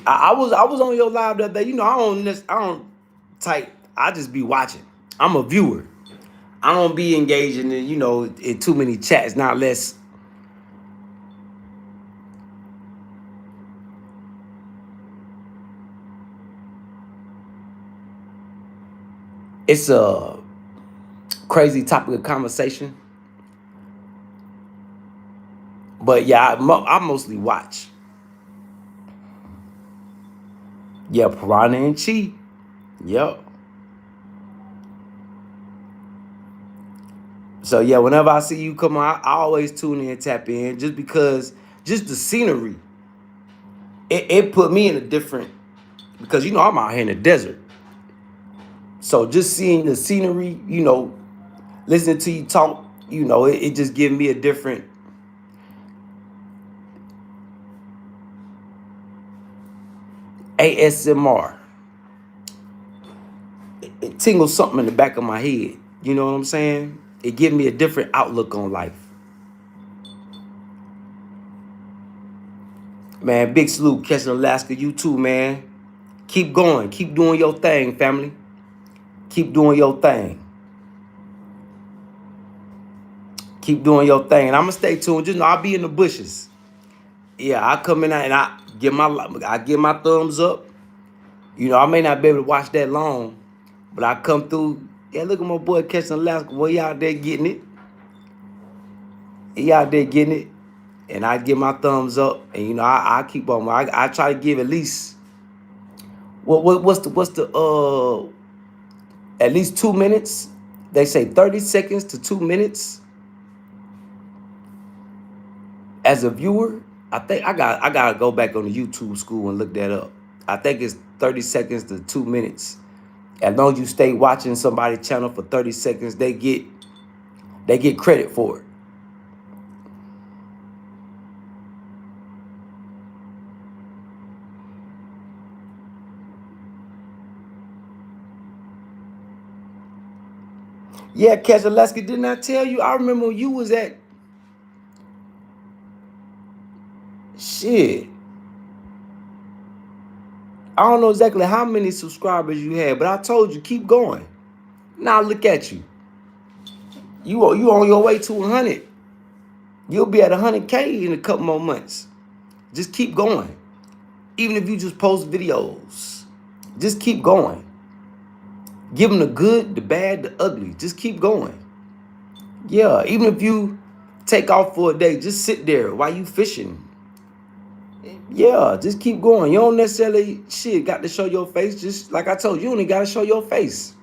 I was on your live that day. You know, I don't type. I just be watching. I'm a viewer. I don't be engaging in, in too many chats, not less. It's a crazy topic of conversation. But yeah, I mostly watch. Yeah, Piranha and Chi. Yep. So yeah, whenever I see you come on, I always tune in and tap in just because just the scenery. It put me in a different, because I'm out here in the desert. So just seeing the scenery, listening to you talk, it just gives me a different ASMR. It tingles something in the back of my head. You know what I'm saying? It gives me a different outlook on life. Man, big salute, catching Alaska. You too, man. Keep going. Keep doing your thing, family. Keep doing your thing. Keep doing your thing. And I'm going to stay tuned. Just know I'll be in the bushes. Yeah, I come in and I give my thumbs up. I may not be able to watch that long, but I come through. Yeah, look at my boy catching Alaska. Well, he out there getting it. He out there getting it. And I give my thumbs up. And, I keep on. I try to give at least, what's the at least 2 minutes. They say 30 seconds to 2 minutes. As a viewer, I think I gotta go back on the YouTube school and look that up. I think it's 30 seconds to 2 minutes. As long as you stay watching somebody's channel for 30 seconds, they get credit for it. Yeah, Catch Alaska, didn't I tell you? I remember when you was at shit. I don't know exactly how many subscribers you had, but I told you keep going. Now look at you. You on your way to 100. You'll be at 100K in a couple more months. Just keep going. Even if you just post videos, just keep going. Give them the good, the bad, the ugly. Just keep going. Yeah, even if you take off for a day, just sit there while you fishing. Yeah, just keep going. You don't necessarily got to show your face. Just like I told you, only got to show your face.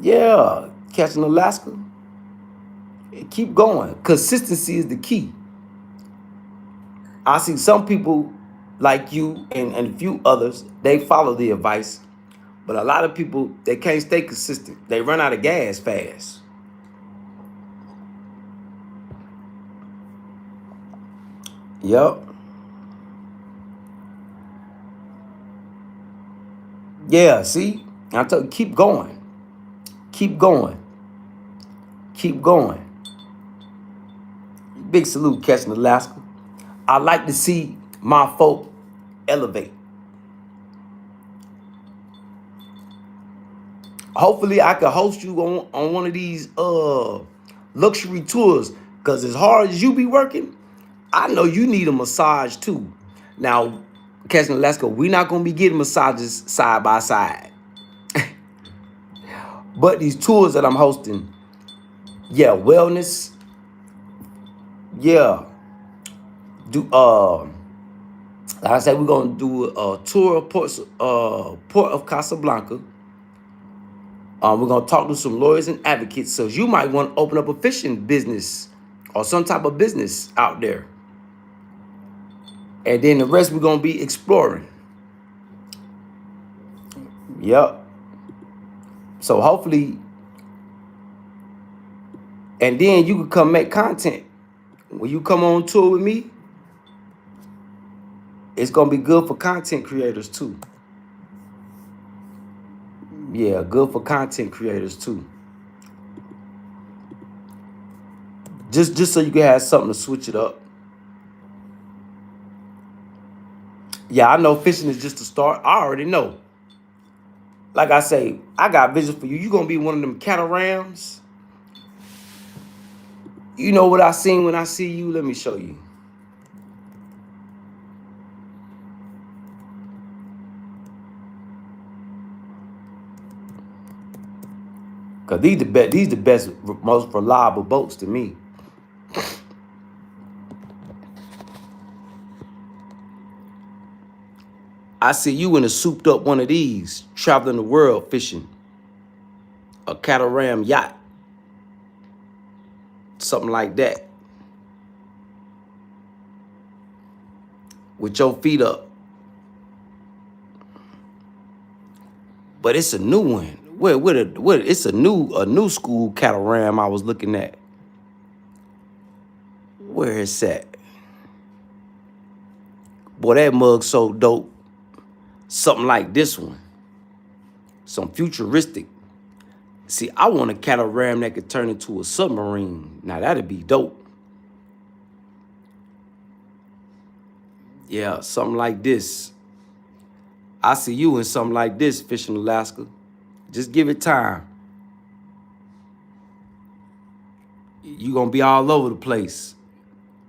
Yeah, catching Alaska. Keep going. Consistency is the key. I see some people like you and a few others, they follow the advice. But a lot of people, they can't stay consistent. They run out of gas fast. Yep. Yeah, see? I told you, keep going. Keep going. Keep going. Big salute, catching Alaska. I like to see my folk elevate. Hopefully I can host you on one of these luxury tours, because as hard as you be working, I know you need a massage too. Now, catching Alaska, we're not going to be getting massages side by side. But these tours that I'm hosting, yeah, wellness, Yeah. Do like I said, we're gonna do a tour of Port of Casablanca. We're gonna talk to some lawyers and advocates. So you might want to open up a fishing business or some type of business out there. And then the rest we're gonna be exploring. Yep. So hopefully, and then you can come make content. When you come on tour with me, it's gonna be good for content creators too. Yeah, good for content creators too. Just so you can have something to switch it up. Yeah, I know fishing is just a start. I already know. Like I say, I got vision for you. You gonna be one of them catarams. You know what I seen when I see you? Let me show you. Cause these the best, most reliable boats to me. I see you in a souped up one of these, traveling the world fishing. A cataram yacht. Something like that. With your feet up. But it's a new one. It's a new school cataram I was looking at. Where is that? Boy, that mug's so dope. Something like this one. Some futuristic. See, I want a cataram that could turn into a submarine. Now, that'd be dope. Yeah, something like this. I see you in something like this, fishing Alaska. Just give it time. You're going to be all over the place.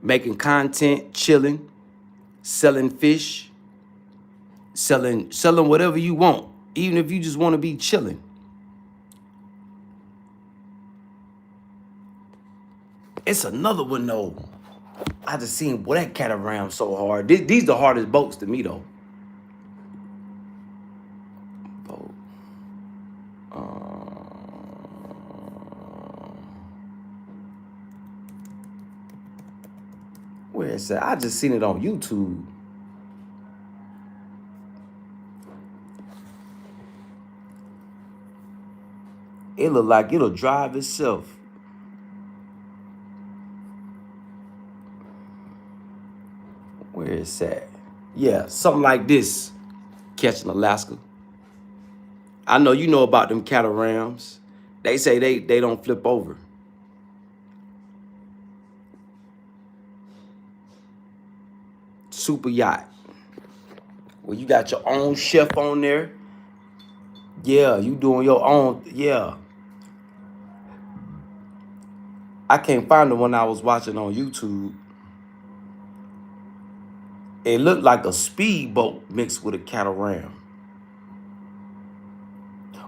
Making content, chilling, selling fish, selling whatever you want. Even if you just want to be chilling. It's another one, though. I just seen, boy, that cataram so hard. These the hardest boats to me, though. Where is that? I just seen it on YouTube. It look like it'll drive itself. Where is that? Yeah, something like this. Catching Alaska. I know you know about them catarams. They say they don't flip over. Super yacht. Well, you got your own chef on there. Yeah, you doing your own. Yeah. I can't find the one I was watching on YouTube. It looked like a speedboat mixed with a cataram.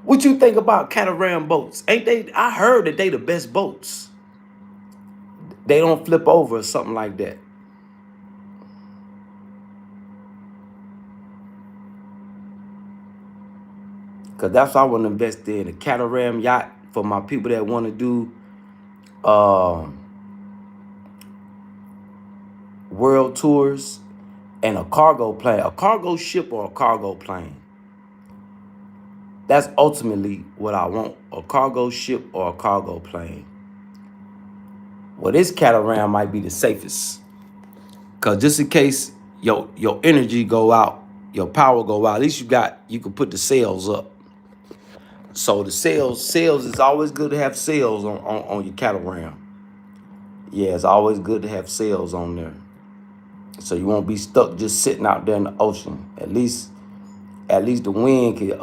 What you think about cataram boats? Ain't they? I heard that they the best boats. They don't flip over or something like that. Cause that's what I want to invest in, a cataram yacht for my people that want to do world tours, and a cargo plane, a cargo ship or a cargo plane. That's ultimately what I want, a cargo ship or a cargo plane. Well, this cataram might be the safest. Cause just in case your energy go out, your power go out, at least you can put the sails up. So the sails is always good to have sails on your catamaran. Yeah, it's always good to have sails on there. So you won't be stuck just sitting out there in the ocean. At least the wind can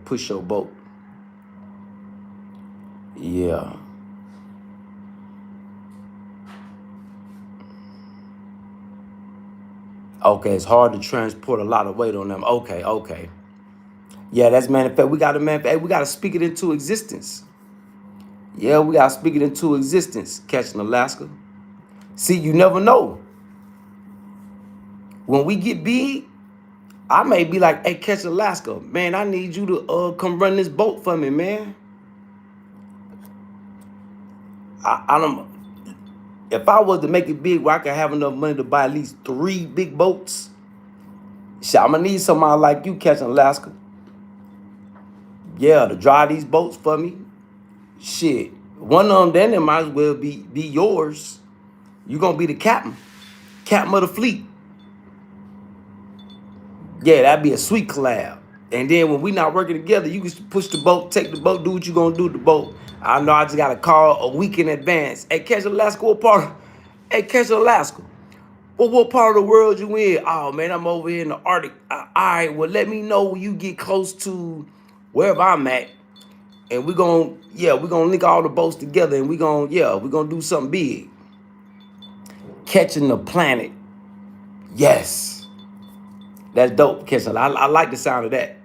push your boat. Yeah. Okay, it's hard to transport a lot of weight on them. Okay. Yeah, that's manifest. We gotta speak it into existence. Yeah, we gotta speak it into existence. Catching Alaska. See, you never know. When we get big, I may be like, hey, Catch Alaska, man, I need you to come run this boat for me, man. I don't. If I was to make it big where I could have enough money to buy at least 3 big boats, shit, I'm gonna need somebody like you, Catch Alaska. Yeah, to drive these boats for me. Shit, one of them then it might as well be yours. You gonna be the captain of the fleet. Yeah, that'd be a sweet collab. And then when we not working together, you can push the boat, take the boat, do what you gonna do with the boat. I know I just gotta call a week in advance. Hey, Catch Alaska, what part? Hey, Catch Alaska, what part of the world you in? Oh man, I'm over here in the Arctic. All right, well let me know when you get close to wherever I'm at, and we're gonna link all the boats together, and we're gonna do something big. Catching the planet. Yes. That's dope, Catching. I like the sound of that.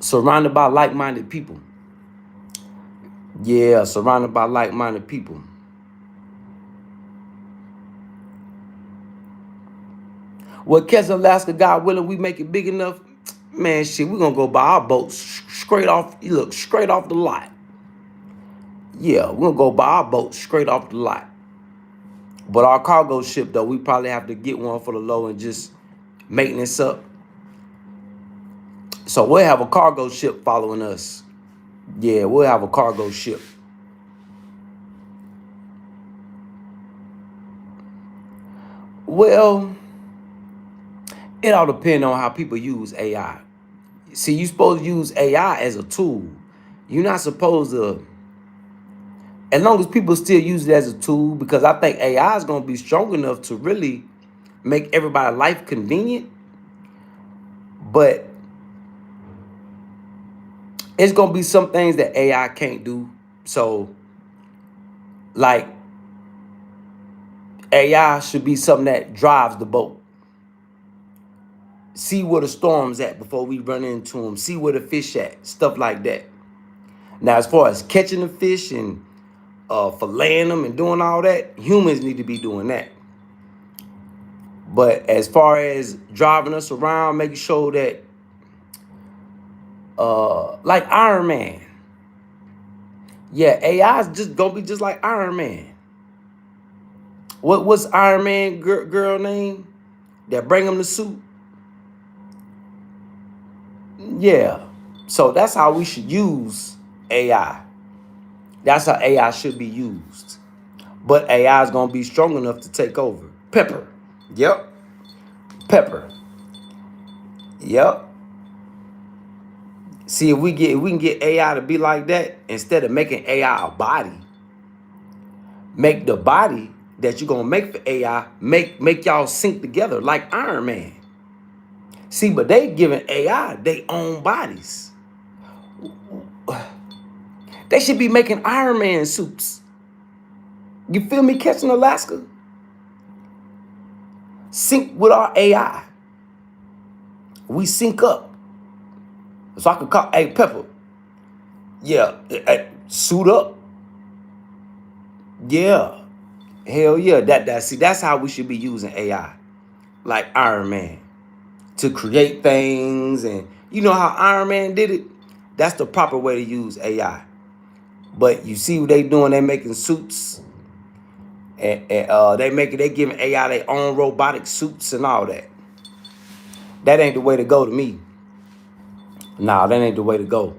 Surrounded by like-minded people. Yeah, surrounded by like-minded people. Well, Catch Alaska, God willing, we make it big enough, man, shit, we're gonna go buy our boat straight off the lot. Yeah, we're gonna go buy our boat straight off the lot. But our cargo ship, though, we probably have to get one for the low and just maintenance up. So we'll have a cargo ship following us. Yeah, we'll have a cargo ship. Well, it all depends on how people use AI. See, you're supposed to use AI as a tool. You're not supposed to, as long as people still use it as a tool, because I think AI is going to be strong enough to really make everybody's life convenient. But it's going to be some things that AI can't do. So, like, AI should be something that drives the boat. See where the storm's at before we run into them. See where the fish at. Stuff like that. Now, as far as catching the fish and filleting them and doing all that, humans need to be doing that. But as far as driving us around, making sure that, like Iron Man. Yeah, AI is just gonna be just like Iron Man. What's Iron Man girl name that bring him the suit? Yeah. So that's how we should use AI. That's how AI should be used. But AI is gonna be strong enough to take over. Pepper. Yep. Pepper. Yep. See, if we can get AI to be like that, instead of making AI a body, make the body that you're gonna make for AI make y'all sync together like Iron Man. See, but they giving AI their own bodies. They should be making Iron Man suits. You feel me, Catching Alaska? Sync with our AI. We sync up. So I could call, hey, Pepper. Yeah, suit up. Yeah. Hell yeah. See, that's how we should be using AI. Like Iron Man. To create things, and you know how Iron Man did it? That's the proper way to use AI. But you see what they doing? They making suits, and they giving AI their own robotic suits and all that. That ain't the way to go to me. Nah, that ain't the way to go.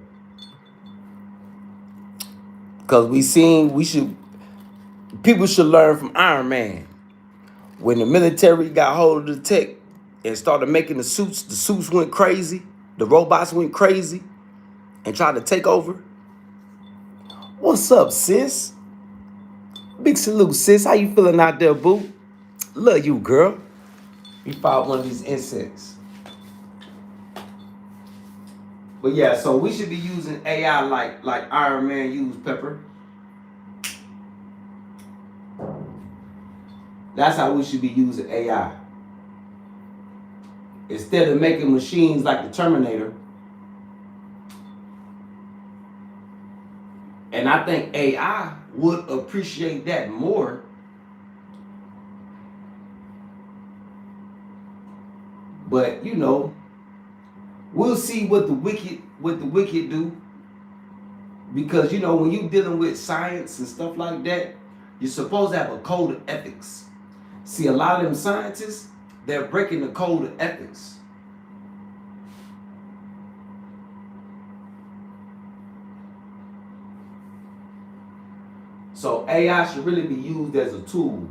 Cause people should learn from Iron Man. When the military got hold of the tech and started making the suits went crazy. The robots went crazy and tried to take over. What's up, sis? Big salute, sis. How you feeling out there, boo? Love you, girl. You found one of these insects. But yeah, so we should be using AI like Iron Man used, Pepper. That's how we should be using AI. Instead of making machines like the Terminator and And I think AI would appreciate that more. But you know, we'll see what the wicked do. Because you know, when you're dealing with science and stuff like that, you're supposed to have a code of ethics. See, a lot of them scientists, they're breaking the code of ethics. So AI should really be used as a tool.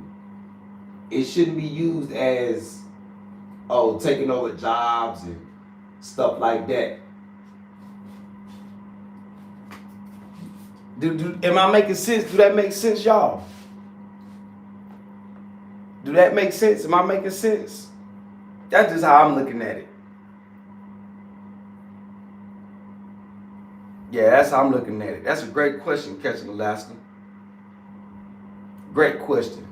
It shouldn't be used as, oh, taking over jobs and stuff like that. Am I making sense? Do that make sense, y'all? Do that make sense? Am I making sense? That's just how I'm looking at it. Yeah, that's how I'm looking at it. That's a great question, Catching Alaska. Great question.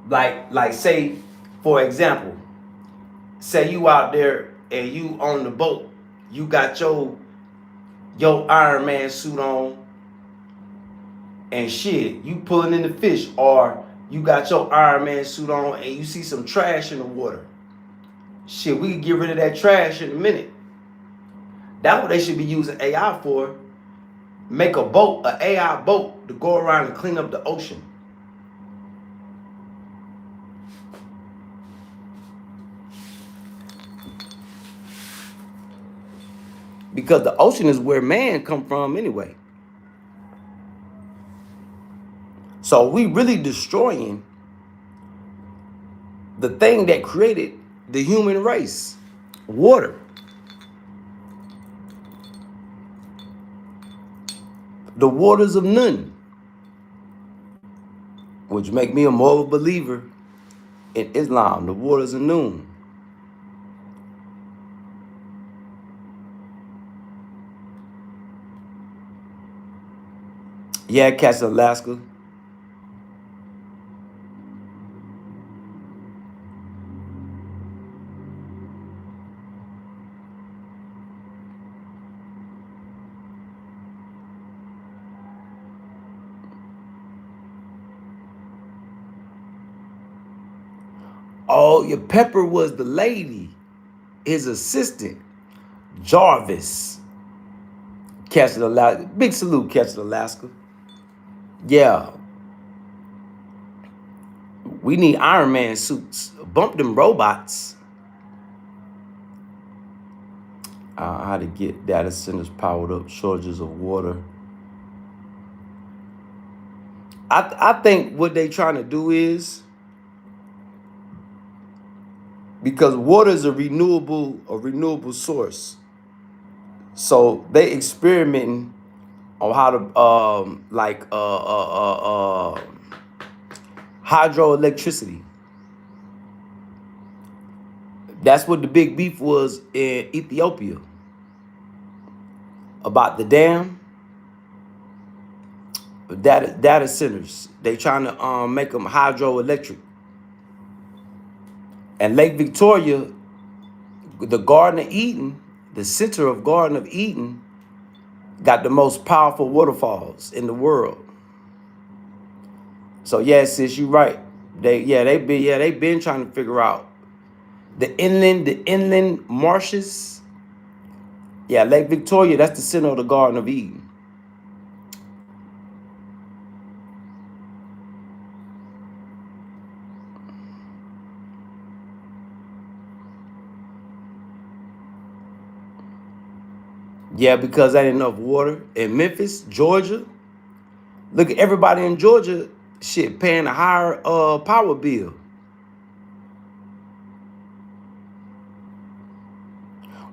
Like say, for example, say you out there and you on the boat, you got your Iron Man suit on and shit, you pulling in the fish, or you got your Iron Man suit on and you see some trash in the water. Shit, we can get rid of that trash in a minute. That's what they should be using AI for. Make a boat, an AI boat, to go around and clean up the ocean. Because the ocean is where man come from anyway. So we really destroying the thing that created the human race, water. The waters of none, which make me a more of a believer in Islam, the waters of Noon. Yeah, catch Alaska. Oh, your Pepper was the lady, his assistant, Jarvis. Catch Alaska. Big salute, Catch Alaska. Yeah. We need Iron Man suits. Bump them robots. How to get data centers powered up, shortages of water. I think what they trying to do is, because water is a renewable source. So they experimenting on how to hydroelectricity. That's what the big beef was in Ethiopia about the dam, data centers. They trying to make them hydroelectric. And Lake Victoria, the Garden of Eden, the center of Garden of Eden, got the most powerful waterfalls in the world. So yeah, sis, you right. They been trying to figure out the inland marshes. Yeah, Lake Victoria, that's the center of the Garden of Eden. Yeah, because there ain't enough water in Memphis, Georgia. Look at everybody in Georgia, shit, paying a higher power bill.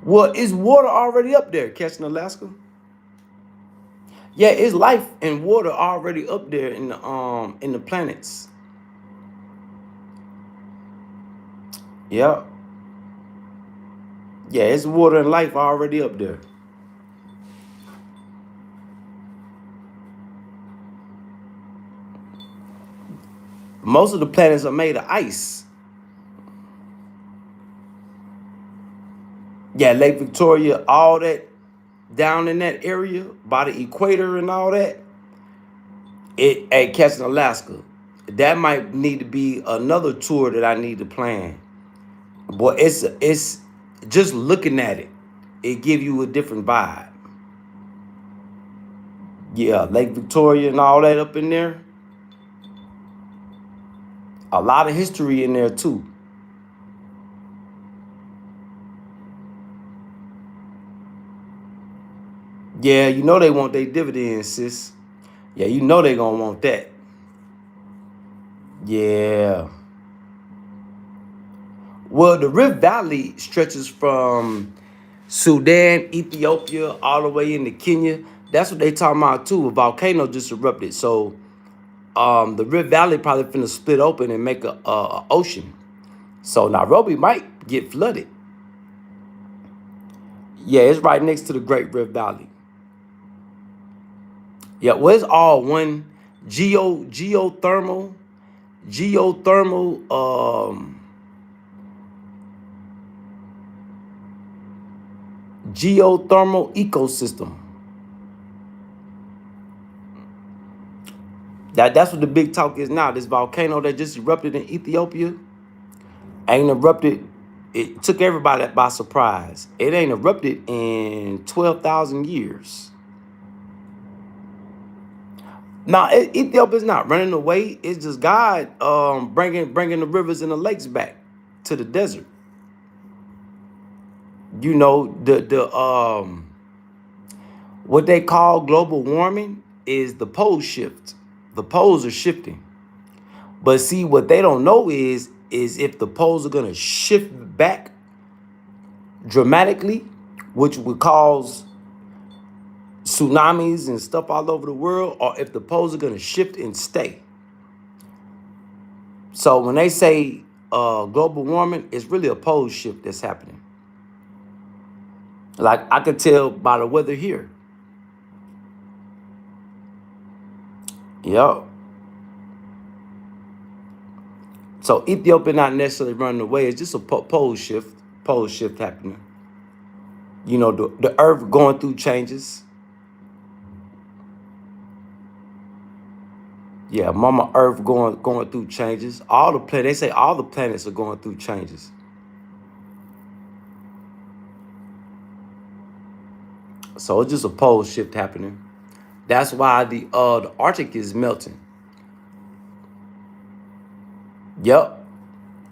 Well, is water already up there, Catching Alaska? Yeah, it's life and water already up there in the planets. Yeah. Yeah, it's water and life already up there. Most of the planets are made of ice. Yeah, Lake Victoria, all that, down in that area by the equator and all that, catching Alaska, that might need to be another tour that I need to plan. Boy, it's just looking at it, it give you a different vibe. Yeah, Lake Victoria and all that up in there. A lot of history in there too. Yeah, you know they want their dividends, sis. Yeah, you know they gonna want that. Yeah. Well, the Rift Valley stretches from Sudan, Ethiopia, all the way into Kenya. That's what they talking about too. A volcano just erupted. So the Rift Valley probably finna split open and make a ocean. So Nairobi might get flooded. Yeah, it's right next to the Great Rift Valley. Yeah, well, it's all one geothermal, geothermal, geothermal ecosystem. That's what the big talk is now. This volcano that just erupted in Ethiopia ain't erupted. It took everybody by surprise. It ain't erupted in 12,000 years. Now, Ethiopia's not running away. It's just God bringing the rivers and the lakes back to the desert. You know, what they call global warming is the pole shift. The poles are shifting. But see, what they don't know is if the poles are going to shift back dramatically, which would cause tsunamis and stuff all over the world, or if the poles are going to shift and stay. So when they say global warming, it's really a pole shift that's happening. Like I could tell by the weather here. Yep. So Ethiopia not necessarily running away. It's just a pole shift happening. You know, the earth going through changes. Yeah, Mama Earth going through changes. They say all the planets are going through changes. So it's just a pole shift happening. That's why the Arctic is melting. Yep.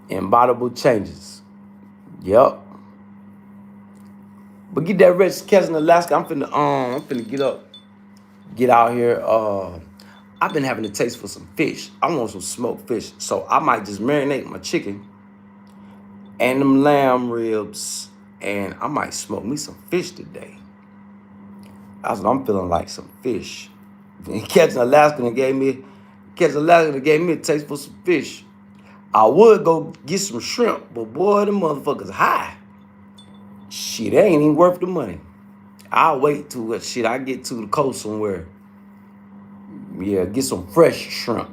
Embodiable changes. Yep. But get that rich catch in Alaska. I'm finna get out here. I've been having a taste for some fish. I want some smoked fish. So I might just marinate my chicken and them lamb ribs. And I might smoke me some fish today. That's what I'm feeling like, some fish. Catching Alaska gave me a taste for some fish. I would go get some shrimp, but boy, them motherfuckers high. Shit, they ain't even worth the money. I'll wait till I get to the coast somewhere. Yeah, get some fresh shrimp.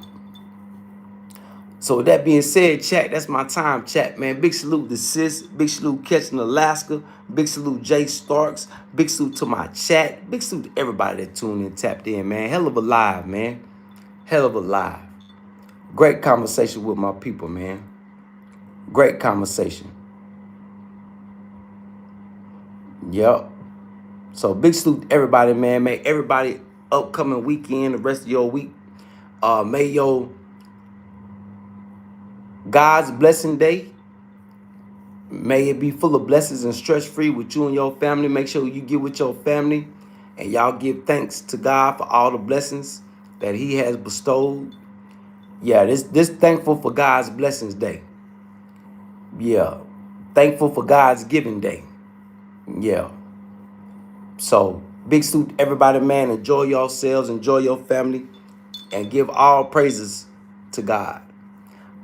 So with that being said, chat, that's my time, chat, man. Big salute to Sis. Big salute Catching Alaska. Big salute Jay Starks. Big salute to my chat. Big salute to everybody that tuned in, tapped in, man. Hell of a live, man. Hell of a live. Great conversation with my people, man. Great conversation. Yep. So big salute to everybody, man. May everybody upcoming weekend, the rest of your week, may your God's blessing day, may it be full of blessings and stress-free with you and your family. Make sure you get with your family and y'all give thanks to God for all the blessings that he has bestowed. Yeah, this thankful for God's blessings day. Yeah, thankful for God's giving day. Yeah. So big salute to everybody, man. Enjoy yourselves, enjoy your family, and give all praises to God.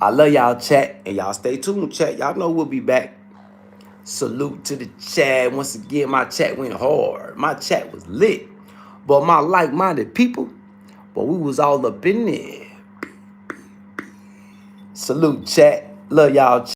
I love y'all, chat, and y'all stay tuned, chat. Y'all know we'll be back. Salute to the chat. Once again, my chat went hard. My chat was lit. But my like-minded people, but we was all up in there. Salute, chat. Love y'all.